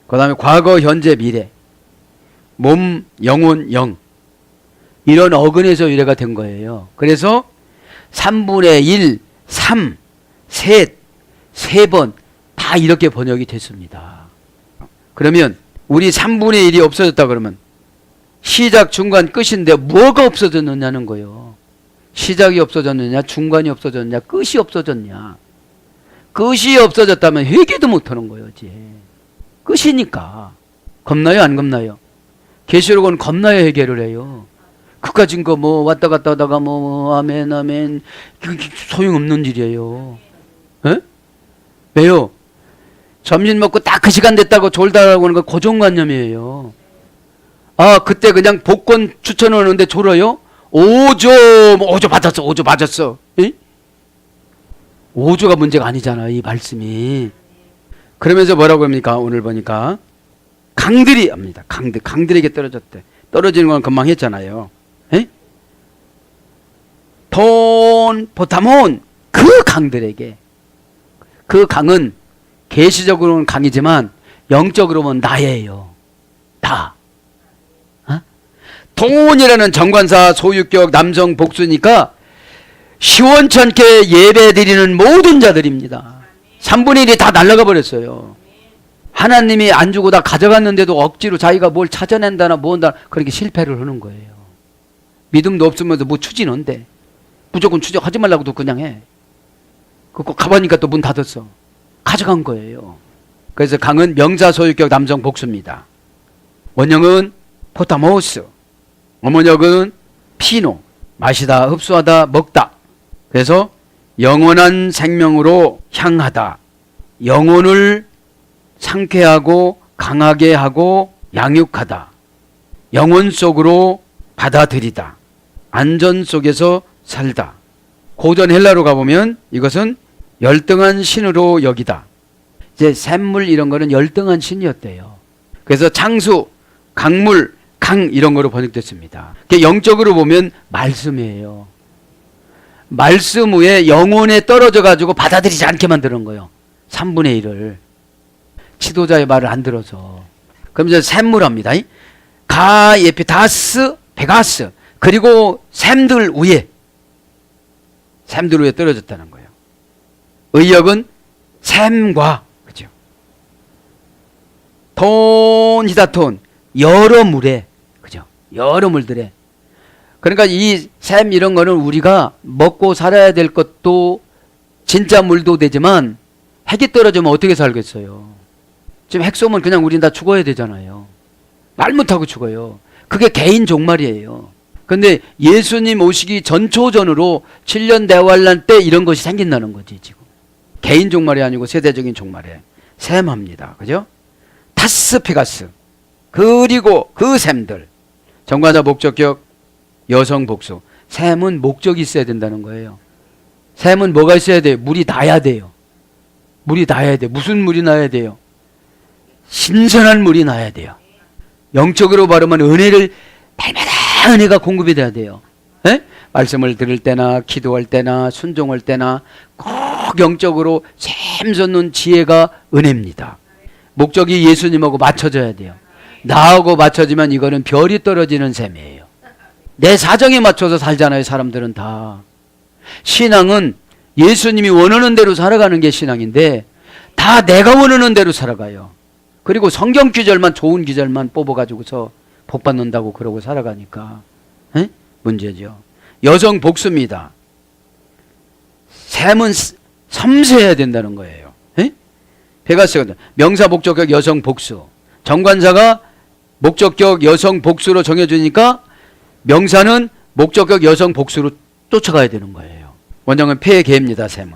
그 다음에 과거, 현재, 미래. 몸, 영혼, 영. 이런 어근에서 유래가 된 거예요. 그래서 3분의 1, 3, 셋, 세 번 다 이렇게 번역이 됐습니다. 그러면 우리 3분의 1이 없어졌다 그러면 시작, 중간, 끝인데 뭐가 없어졌느냐는 거예요. 시작이 없어졌느냐, 중간이 없어졌느냐, 끝이 없어졌냐. 끝이 없어졌다면 회개도 못하는 거예요. 이제. 끝이니까. 겁나요, 안 겁나요? 계시록은 겁나야 회개를 해요. 그까진 거 뭐 왔다 갔다 하다가 뭐 아멘 아멘 소용없는 일이에요. 에? 왜요? 점심 먹고 딱 그 시간 됐다고 졸다라고 하는 거 고정관념이에요. 아, 그때 그냥 복권 추천하는데 졸어요? 5조, 5조 받았어, 5조 받았어. 에? 5조가 문제가 아니잖아, 이 말씀이. 그러면서 뭐라고 합니까? 오늘 보니까 강들이 합니다. 강들에게 떨어졌대. 떨어지는 건 금방 했잖아요. 에? 돈 포타몬, 그 강들에게. 그 강은 계시적으로는 강이지만 영적으로 보면 나예요. 나. 어? 돈이라는 정관사 소유격 남성 복수니까 시원찮게 예배 드리는 모든 자들입니다. 3분의 1이 다 날아가 버렸어요. 하나님이 안 주고 다 가져갔는데도 억지로 자기가 뭘 찾아낸다나 뭐한다 그렇게 실패를 하는 거예요. 믿음도 없으면서 뭐 추진한데 무조건 추적하지 말라고도 그냥 해. 그거 가보니까 또 문 닫았어. 가져간 거예요. 그래서 강은 명사 소유격 남성 복수입니다. 원형은 포타모스, 어머역은 피노, 마시다, 흡수하다, 먹다. 그래서 영원한 생명으로 향하다. 영혼을 상쾌하고 강하게 하고 양육하다. 영혼 속으로 받아들이다. 안전 속에서 살다. 고전 헬라로 가보면 이것은 열등한 신으로 여기다. 이제 샘물 이런 거는 열등한 신이었대요. 그래서 창수, 강물, 강 이런 거로 번역됐습니다. 영적으로 보면 말씀이에요. 말씀 후에 영혼에 떨어져 가지고 받아들이지 않게 만드는 거예요. 3분의 1을. 지도자의 말을 안 들어서. 그럼 이제 샘물합니다. 가, 예피다스, 베가스. 그리고 샘들 위에 떨어졌다는 거예요. 의역은 샘과, 그죠? 톤이다, 톤. 여러 물에, 그죠? 여러 물들에. 그러니까 이 샘 이런 거는 우리가 먹고 살아야 될 것도 진짜 물도 되지만 핵이 떨어지면 어떻게 살겠어요? 지금 핵 쏘면 그냥 우린 다 죽어야 되잖아요. 말 못하고 죽어요. 그게 개인 종말이에요. 근데 예수님 오시기 전초전으로 7년 대환란 때 이런 것이 생긴다는 거지 지금. 개인 종말이 아니고 세대적인 종말에 샘합니다. 그죠? 타스 페가스. 그리고 그 샘들. 정관사 목적격 여성 복수. 샘은 목적이 있어야 된다는 거예요. 샘은 뭐가 있어야 돼요? 물이 나야 돼요. 물이 나야 돼요. 무슨 물이 나야 돼요? 신선한 물이 나야 돼요. 영적으로 바르면 은혜를 날마다 은혜가 공급이 돼야 돼요. 에? 말씀을 들을 때나 기도할 때나 순종할 때나 꼭 영적으로 샘솟는 지혜가 은혜입니다. 목적이 예수님하고 맞춰져야 돼요. 나하고 맞춰지면 이거는 별이 떨어지는 셈이에요. 내 사정에 맞춰서 살잖아요. 사람들은 다. 신앙은 예수님이 원하는 대로 살아가는 게 신앙인데 다 내가 원하는 대로 살아가요. 그리고 성경 구절만 좋은 구절만 뽑아가지고서 복 받는다고 그러고 살아가니까 에? 문제죠. 여성 복수입니다. 샘은 섬세해야 된다는 거예요. 에? 베가스가 명사 목적격 여성 복수. 정관사가 목적격 여성 복수로 정해주니까 명사는 목적격 여성 복수로 쫓아가야 되는 거예요. 원형은 폐개입니다. 샘은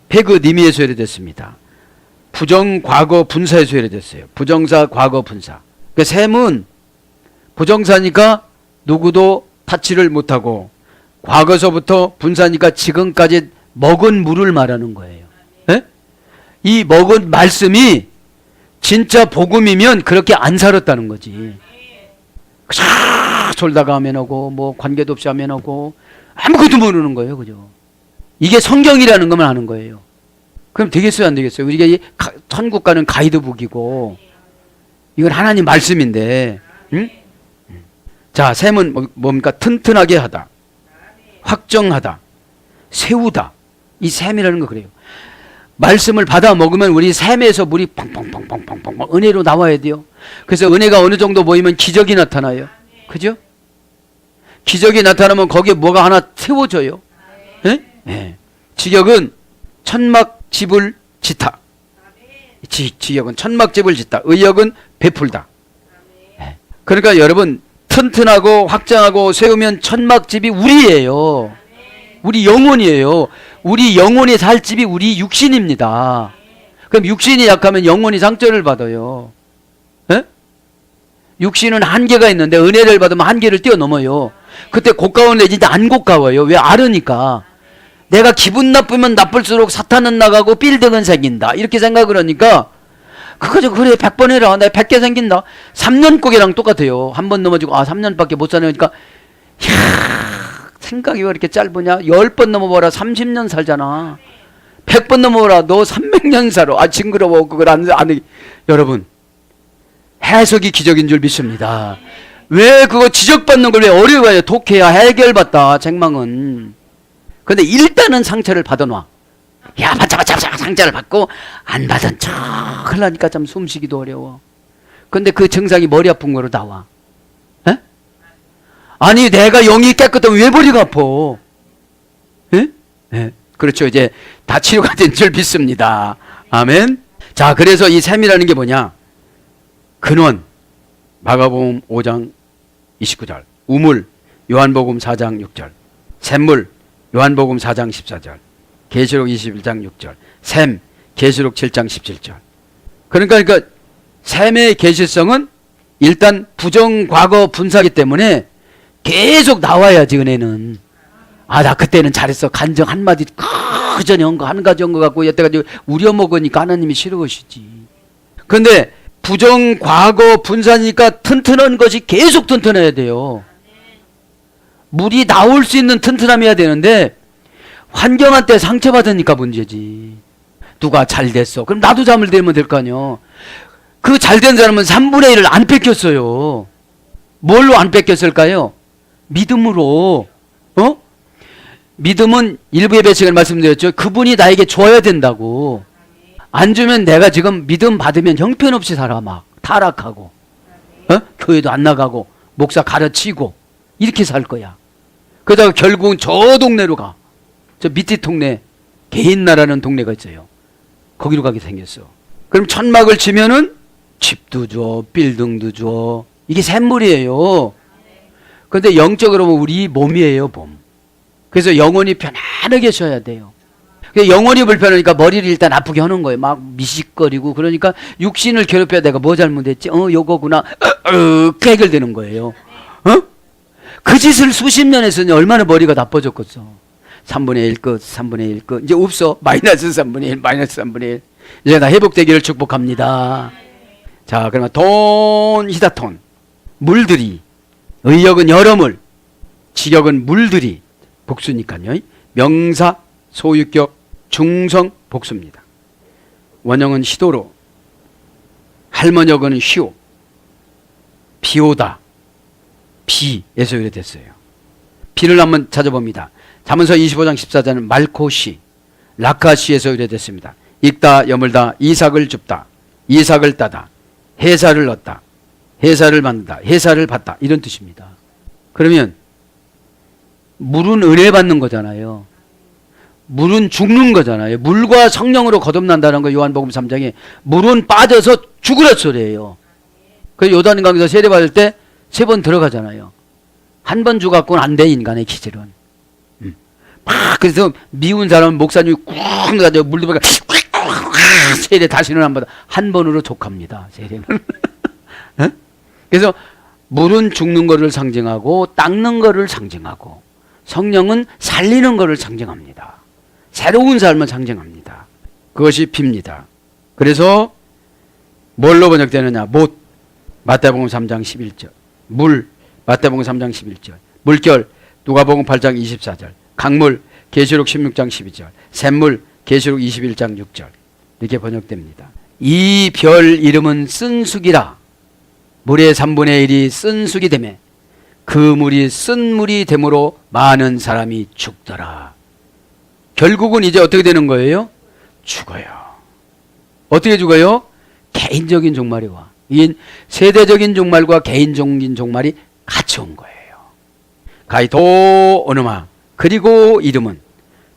폐그 니미에서 해됐습니다. 부정 과거 분사에서 해됐어요. 부정사 과거 분사. 그러니까 샘은 부정사니까 누구도 타치를 못하고 과거서부터 분사니까 지금까지 먹은 물을 말하는 거예요. 에? 이 먹은 말씀이 진짜 복음이면 그렇게 안 살았다는 거지. 졸다가 하면 하고 뭐 관계도 없이 하면 하고 아무것도 모르는 거예요. 그죠? 이게 성경이라는 것만 아는 거예요. 그럼 되겠어요? 안 되겠어요? 우리가 이 천국 가는 가이드북이고 이건 하나님 말씀인데 응? 자, 샘은 뭡니까? 튼튼하게 하다, 확정하다, 세우다. 이 샘이라는 거 그래요. 말씀을 받아 먹으면 우리 샘에서 물이 펑펑펑펑펑펑 은혜로 나와야 돼요. 그래서 은혜가 어느 정도 보이면 기적이 나타나요. 그죠? 기적이 나타나면 거기에 뭐가 하나 세워져요. 예? 네. 지역은 천막집을 짓다. 지역은 천막집을 짓다. 의역은 베풀다. 네. 그러니까 여러분 튼튼하고 확장하고 세우면 천막집이 우리예요. 우리 영혼이에요. 우리 영혼이 살 집이 우리 육신입니다. 그럼 육신이 약하면 영혼이 상처를 받아요. 에? 육신은 한계가 있는데 은혜를 받으면 한계를 뛰어넘어요. 그때 고가운데 진짜 안 고가워요. 왜? 알으니까. 내가 기분 나쁘면 나쁠수록 사탄은 나가고 빌딩은 생긴다. 이렇게 생각을 하니까 그거죠. 그래 100번 해라. 내가 100개 생긴다. 3년 꼭이랑 똑같아요. 한 번 넘어지고 3년밖에 못 사니까 생각이 왜 이렇게 짧으냐. 10번 넘어봐라 30년 살잖아. 100번 넘어봐라 너 300년 살아. 징그러워. 그걸 안 여러분 해석이 기적인 줄 믿습니다. 왜 그거 지적받는 걸 왜 어려워해요. 독해야 해결받다. 책망은. 근데 일단은 상처를 받아놔. 야 받자 상처를 받고 안 받은 척 하려니까 참 숨쉬기도 어려워. 근데 그 증상이 머리 아픈 거로 나와. 에? 아니 내가 영이 깨끗하면 왜 머리가 아파? 에? 에? 그렇죠. 이제 다 치료가 된 줄 믿습니다. 아멘. 자, 그래서 이 셈이라는 게 뭐냐? 근원 마가복음 5장 29절, 우물 요한복음 4장 6절, 샘물 요한복음 4장 14절, 계시록 21장 6절, 샘 계시록 7장 17절. 그러니까 샘의 계시성은 일단 부정 과거 분사기 때문에 계속 나와야지. 은혜는 나 그때는 잘했어. 간증 한마디 그 전에 한 거 한 가지 한 거 갖고 여태까지 우려먹으니까 하나님이 싫어하시지. 근데 부정 과거 분사니까 튼튼한 것이 계속 튼튼해야 돼요. 물이 나올 수 있는 튼튼함이어야 되는데 환경한테 상처받으니까 문제지. 누가 잘 됐어. 그럼 나도 잠을 들면 될 거 아니야. 그 잘된 사람은 3분의 1을 안 뺏겼어요. 뭘로 안 뺏겼을까요? 믿음으로. 믿음은 일부 예배 시간에 말씀드렸죠. 그분이 나에게 줘야 된다고. 안 주면 내가 지금 믿음 받으면 형편없이 살아. 막 타락하고 교회도 안 나가고 목사 가르치고 이렇게 살 거야. 그러다가 결국은 저 동네로 가. 저 밑에 동네 개인나라는 동네가 있어요. 거기로 가게 생겼어. 그럼 천막을 치면은 집도 줘, 빌딩도 줘. 이게 샘물이에요. 그런데 영적으로 보면 우리 몸이에요, 몸. 그래서 영혼이 편안하게 쉬어야 돼요. 영혼이 불편하니까 머리를 일단 아프게 하는 거예요. 막 미식거리고. 그러니까 육신을 괴롭혀야 내가 뭐 잘못했지? 요거구나. 해결되는 거예요. 그 짓을 수십 년 했으니 얼마나 머리가 나빠졌겠어. 3분의 1 끝, 3분의 1 끝. 이제 없어. 마이너스 3분의 1, 마이너스 3분의 1. 이제 다 회복되기를 축복합니다. 자, 그러면 돈, 히다톤. 물들이. 의역은 여러 물. 직역은 물들이. 복수니까요. 명사, 소유격, 중성, 복수입니다. 원형은 시도로. 할머니역은 쉬오. 비오다. 비에서 유래됐어요. 비를 한번 찾아봅니다. 잠언서 25장 14절은 말코시, 라카시에서 유래됐습니다. 읽다, 여물다, 이삭을 줍다, 이삭을 따다, 해사를 얻다, 해사를 받는다, 해사를 받다 이런 뜻입니다. 그러면 물은 은혜 받는 거잖아요. 물은 죽는 거잖아요. 물과 성령으로 거듭난다는 거 요한복음 3장에 물은 빠져서 죽으라 소리예요. 그 요단강에서 세례받을 때 3번 들어가잖아요. 한 번 죽었고는 안 돼, 인간의 기질은. 그래서 미운 사람은 목사님이 꾹 가지고 물 들어가 세례 다시는 안 받아. 한 번으로 족합니다, 세례는. 그래서 물은 죽는 거를 상징하고 닦는 거를 상징하고 성령은 살리는 거를 상징합니다. 새로운 삶을 상징합니다. 그것이 피입니다. 그래서 뭘로 번역되느냐? 못, 마태복음 3장 11절. 물, 마태복음 3장 11절. 물결, 누가복음 8장 24절. 강물, 계시록 16장 12절. 샘물, 계시록 21장 6절. 이렇게 번역됩니다. 이 별 이름은 쓴쑥이라. 물의 3분의 1이 쓴쑥이 되매 그 물이 쓴 물이 되므로 많은 사람이 죽더라. 결국은 이제 어떻게 되는 거예요? 죽어요. 어떻게 죽어요? 개인적인 종말이 와. 이 세대적인 종말과 개인적인 종말이 같이 온 거예요. 가이도 오느마. 그리고 이름은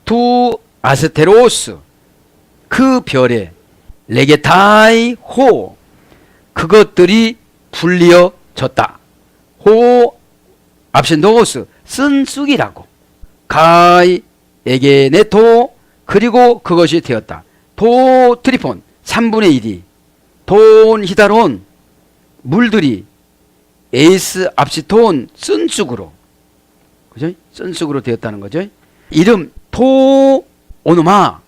두 아스테로스. 그 별에 레게타이 호. 그것들이 불리어졌다. 호 압신도스 쓴쑥이라고. 가이 에게네토. 그리고 그것이 되었다. 도 트리폰 3분의 1이 돈 히다론 물들이 에이스 압시톤 쓴쑥으로, 그죠? 쓴쑥으로 되었다는 거죠. 이름 토 오노마,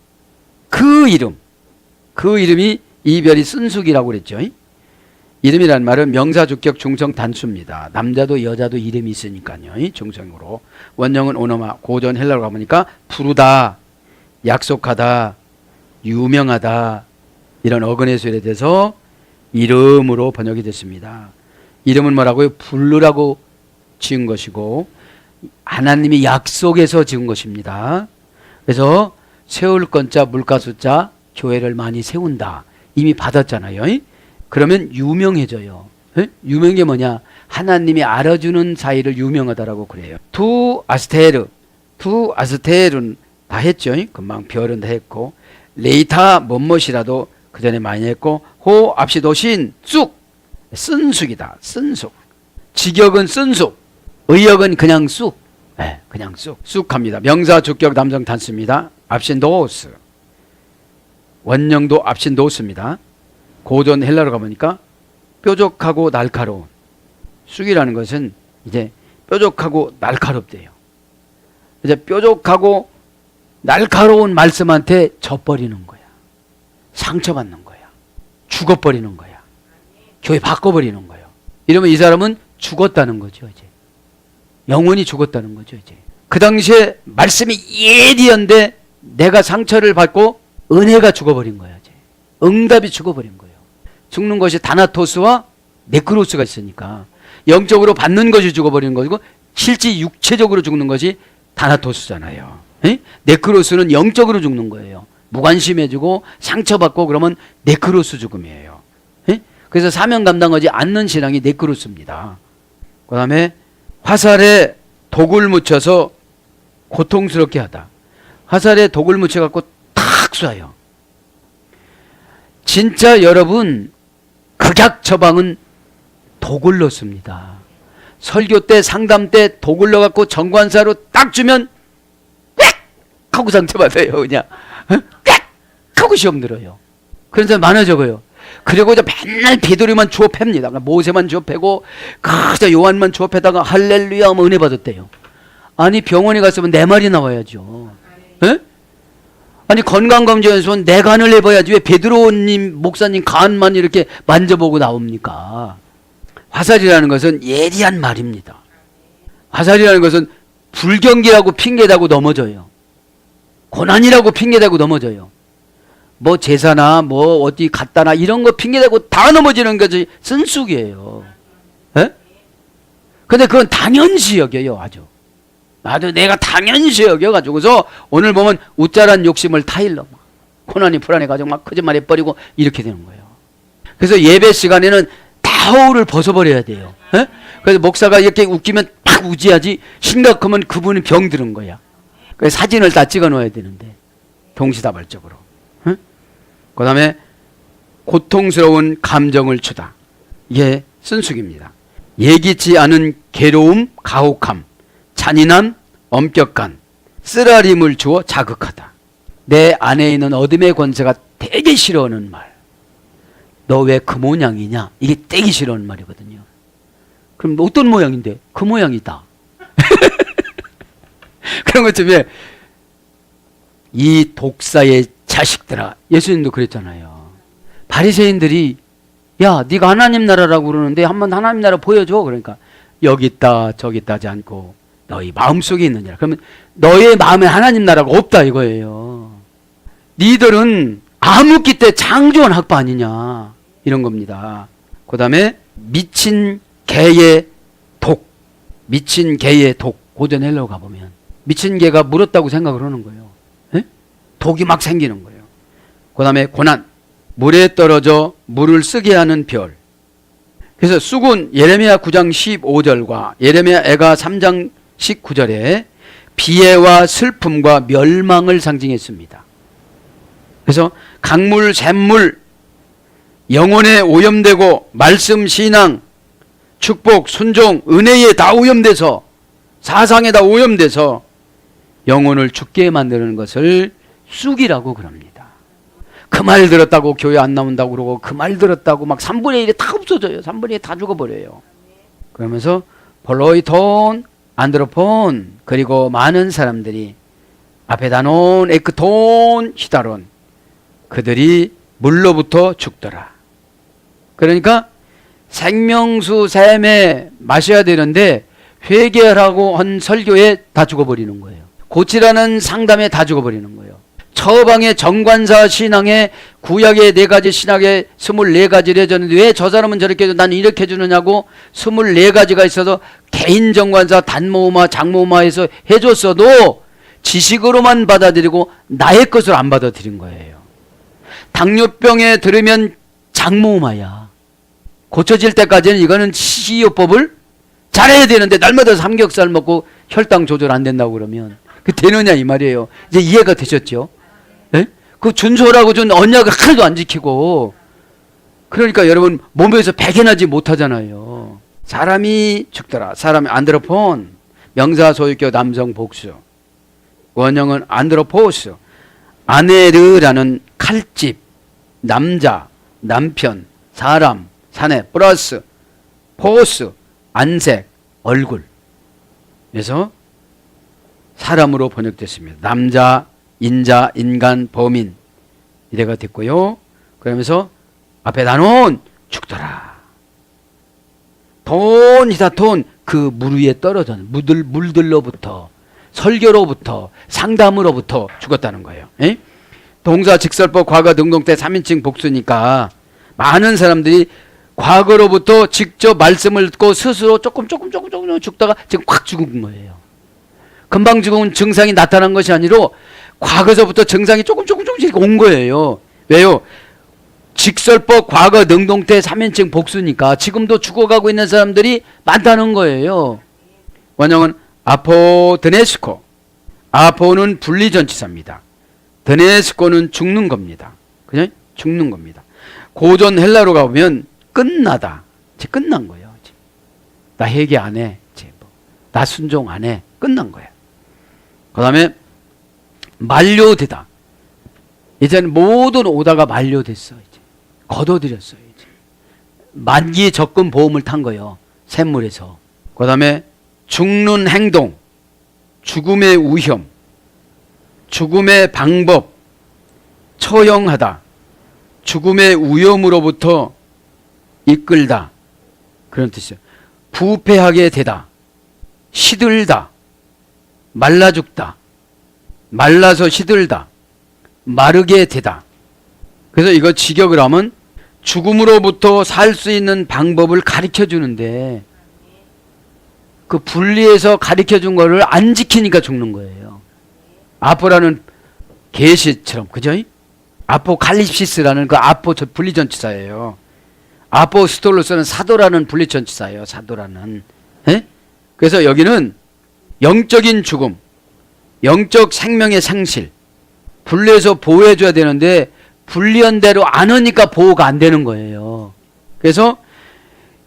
그 이름이 이 별이 쓴쑥이라고 그랬죠. 이름이란 말은 명사 주격 중성 단수입니다. 남자도 여자도 이름이 있으니까요. 중성으로. 원형은 오노마, 고전 헬라로 가보니까 부르다, 약속하다, 유명하다, 이런 어근의 수에 대해서 이름으로 번역이 됐습니다. 이름은 뭐라고요? 부르라고 지은 것이고 하나님이 약속해서 지은 것입니다. 그래서 세울 건자 물가수자 교회를 많이 세운다. 이미 받았잖아요. 그러면 유명해져요. 유명한 게 뭐냐? 하나님이 알아주는 사이를 유명하다라고 그래요. 투 아스테르는 다 했죠. 금방 별은 다 했고, 레이타 뭐뭇이라도 그 전에 많이 했고, 호 압시도신 쑥, 쓴쑥이다. 쓴쑥. 직역은 쓴쑥, 의역은 그냥 쑥. 그냥 쑥합니다. 명사 주격 남성 단수입니다. 압신도스. 원형도 압신도스입니다. 고전 헬라로 가보니까 뾰족하고 날카로운. 쑥이라는 것은 이제 뾰족하고 날카롭대요. 이제 뾰족하고 날카로운 말씀한테 져버리는 거야. 상처받는 거야. 죽어버리는 거야. 교회 바꿔버리는 거예요. 이러면 이 사람은 죽었다는 거죠, 이제. 영원히 죽었다는 거죠, 이제. 그 당시에 말씀이 예리한데 내가 상처를 받고 은혜가 죽어버린 거야, 이제. 응답이 죽어버린 거예요. 죽는 것이 다나토스와 네크로스가 있으니까 영적으로 받는 것이 죽어버리는 것이고 실제 육체적으로 죽는 것이 다나토스잖아요. 네크로스는 영적으로 죽는 거예요. 무관심해지고 상처받고 그러면 네크로스 죽음이에요. 그래서 사명 감당하지 않는 신앙이 네크로스입니다. 그 다음에 화살에 독을 묻혀서 고통스럽게 하다. 화살에 독을 묻혀갖고 탁 쏴요. 진짜 여러분, 극약 처방은 독을 넣습니다. 설교 때 상담 때 독을 넣어갖고 정관사로 딱 주면 꽥 하고 상처받아요. 그냥 꽥 하고 시험 들어요. 그런 사람 많아져요. 그리고 이제 맨날 베드로만 주워 팹니다. 모세만 주워 패고 그저 요한만 주워 패다가 할렐루야 하면 은혜 받았대요. 아니 병원에 갔으면 내 말이 나와야죠. 에? 아니 건강검진에서 내 간을 해봐야지 왜 베드로님 목사님 간만 이렇게 만져보고 나옵니까? 화살이라는 것은 예리한 말입니다. 화살이라는 것은 불경기라고 핑계대고 넘어져요. 고난이라고 핑계대고 넘어져요. 뭐 제사나 뭐 어디 갔다나 이런 거 핑계대고 다 넘어지는 것이 쓴쑥이에요. 에? 근데 그건 당연시 여겨요. 아주 내가 당연시 여겨가지고서 오늘 보면 우짜란 욕심을 타일러 막 고난이 불안해가지고 막 거짓말해 버리고 이렇게 되는 거예요. 그래서 예배 시간에는 타오를 벗어버려야 돼요. 에? 그래서 목사가 이렇게 웃기면 팍 우지하지 심각하면 그분이 병들은 거야. 그래서 사진을 다 찍어 놓아야 되는데 동시다발적으로. 그 다음에 고통스러운 감정을 주다. 이게 쓴쑥입니다. 예기치 않은 괴로움, 가혹함, 잔인함, 엄격한, 쓰라림을 주어 자극하다. 내 안에 있는 어둠의 권세가 되게 싫어하는 말. 너 왜 그 모양이냐? 이게 되게 싫어하는 말이거든요. 그럼 어떤 모양인데? 그 모양이다. 그런 것쯤에 이 독사의 자식들아. 예수님도 그랬잖아요. 바리새인들이 야 네가 하나님 나라라고 그러는데 한번 하나님 나라 보여줘. 그러니까 여기 있다 저기 있다 하지 않고 너희 마음속에 있느니라. 그러면 너의 마음에 하나님 나라가 없다 이거예요. 니들은 암흑기 때 창조한 학파 아니냐 이런 겁니다. 그 다음에 미친 개의 독. 미친 개의 독. 고전 헬라어 가보면 미친 개가 물었다고 생각을 하는 거예요. 에? 독이 막 생기는 거예요. 그 다음에 고난. 물에 떨어져 물을 쓰게 하는 별. 그래서 쑥은 예레미야 9장 15절과 예레미야 애가 3장 19절에 비애와 슬픔과 멸망을 상징했습니다. 그래서 강물, 샘물, 영혼에 오염되고 말씀, 신앙, 축복, 순종, 은혜에 다 오염돼서 사상에 다 오염돼서 영혼을 죽게 만드는 것을 쑥이라고 그럽니다. 그 말 들었다고 교회 안 나온다고 그러고 그 말 들었다고 막 3분의 1이 다 없어져요. 3분의 1이 다 죽어버려요. 그러면서 폴로이톤, 안드로폰, 그리고 많은 사람들이 아페다논, 에크톤, 히다론, 그들이 물로부터 죽더라. 그러니까 생명수 샘에 마셔야 되는데 회개하라고 한 설교에 다 죽어버리는 거예요. 고치라는 상담에 다 죽어버리는 거예요. 처방의 정관사 신앙에 구약의 4가지 신학의 24가지를 해줬는데 왜 저 사람은 저렇게 해도 나는 이렇게 해주느냐고 24가지가 있어서 개인 정관사 단모음화 장모음화해서 해줬어도 지식으로만 받아들이고 나의 것을 안 받아들인 거예요. 당뇨병에 들으면 장모음화야. 고쳐질 때까지는 이거는 식이요법을 잘해야 되는데 날마다 삼겹살 먹고 혈당 조절 안 된다고 그러면 그 되느냐 이 말이에요. 이제 이해가 되셨죠? 네? 그 준소라고 준 언약을 하나도 안 지키고 그러니까 여러분 몸에서 배개나지 못하잖아요. 사람이 죽더라. 사람이 안드로폰 명사 소유격 남성 복수 원형은 안드로포스 아네르라는 칼집 남자 남편 사람 사내 플러스 포스 안색 얼굴 그래서 사람으로 번역됐습니다. 남자 인자 인간 범인 이래가 됐고요. 그러면서 앞에 나눈 죽더라. 돈 히다톤 그 물 위에 떨어져 물들로부터 설교로부터 상담으로부터 죽었다는 거예요. 에? 동사 직설법 과거 능동태 3인칭 복수니까 많은 사람들이 과거로부터 직접 말씀을 듣고 스스로 조금 죽다가 지금 확 죽은 거예요. 금방 죽은 증상이 나타난 것이 아니라 과거서부터 증상이 조금씩 온 거예요. 왜요? 직설법 과거 능동태 3인칭 복수니까 지금도 죽어가고 있는 사람들이 많다는 거예요. 원형은 아포드네스코 아포는 분리전치사입니다. 드네스코는 죽는 겁니다. 그죠? 죽는 겁니다. 고전 헬라로 가보면 끝나다. 이제 끝난 거예요. 이제. 나 회개 안 해. 이제 뭐. 나 순종 안 해. 끝난 거야. 그 다음에 만료되다. 이제는 모든 오다가 만료됐어. 이제. 걷어들였어요. 이제. 만기 적금 보험을 탄 거예요. 샘물에서. 그 다음에 죽는 행동, 죽음의 위험, 죽음의 방법, 처형하다, 죽음의 위험으로부터 이끌다 그런 뜻이에요. 부패하게 되다, 시들다, 말라 죽다, 말라서 시들다, 마르게 되다. 그래서 이거 직역을 하면 죽음으로부터 살 수 있는 방법을 가르쳐 주는데 그 분리해서 가르쳐 준 거를 안 지키니까 죽는 거예요. 아포라는 계시처럼 그죠? 아포칼립시스라는 그 아포 분리전치사예요. 아포스톨로스는 사도라는 분리전치사예요. 사도라는. 에? 그래서 여기는 영적인 죽음, 영적 생명의 상실, 분리해서 보호해줘야 되는데 분리한 대로 안 하니까 보호가 안 되는 거예요. 그래서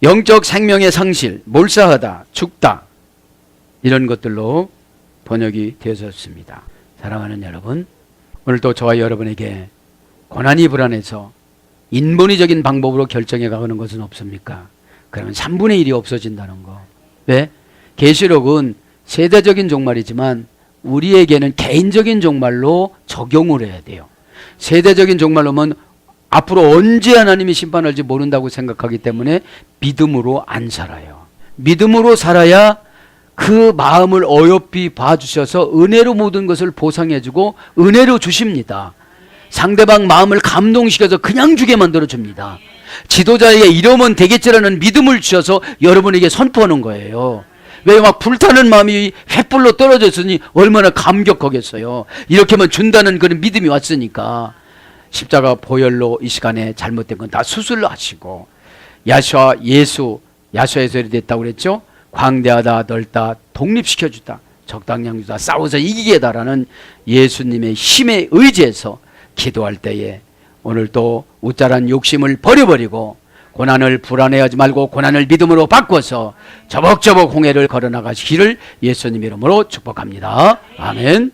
영적 생명의 상실, 몰사하다, 죽다 이런 것들로 번역이 되었습니다. 사랑하는 여러분, 오늘도 저와 여러분에게 고난이 불안해서 인본의적인 방법으로 결정해 가는 것은 없습니까? 그러면 3분의 1이 없어진다는 거. 왜? 계시록은 세대적인 종말이지만 우리에게는 개인적인 종말로 적용을 해야 돼요. 세대적인 종말로면 앞으로 언제 하나님이 심판할지 모른다고 생각하기 때문에 믿음으로 안 살아요. 믿음으로 살아야 그 마음을 어여삐 봐주셔서 은혜로 모든 것을 보상해주고 은혜로 주십니다. 상대방 마음을 감동시켜서 그냥 주게 만들어줍니다. 지도자에게 이러면 되겠지라는 믿음을 주셔서 여러분에게 선포하는 거예요. 왜 막 불타는 마음이 횃불로 떨어졌으니 얼마나 감격하겠어요. 이렇게만 준다는 그런 믿음이 왔으니까. 십자가 보혈로 이 시간에 잘못된 건 다 수술하시고 야수와 예수, 야수에서 이렇게 됐다고 그랬죠. 광대하다, 넓다, 독립시켜주다, 적당량 주다, 싸워서 이기게 해다라는 예수님의 힘에 의지해서 기도할 때에 오늘도 우짜란 욕심을 버려버리고 고난을 불안해하지 말고 고난을 믿음으로 바꿔서 저벅저벅 홍해를 걸어나가시기를 예수님 이름으로 축복합니다. 아멘.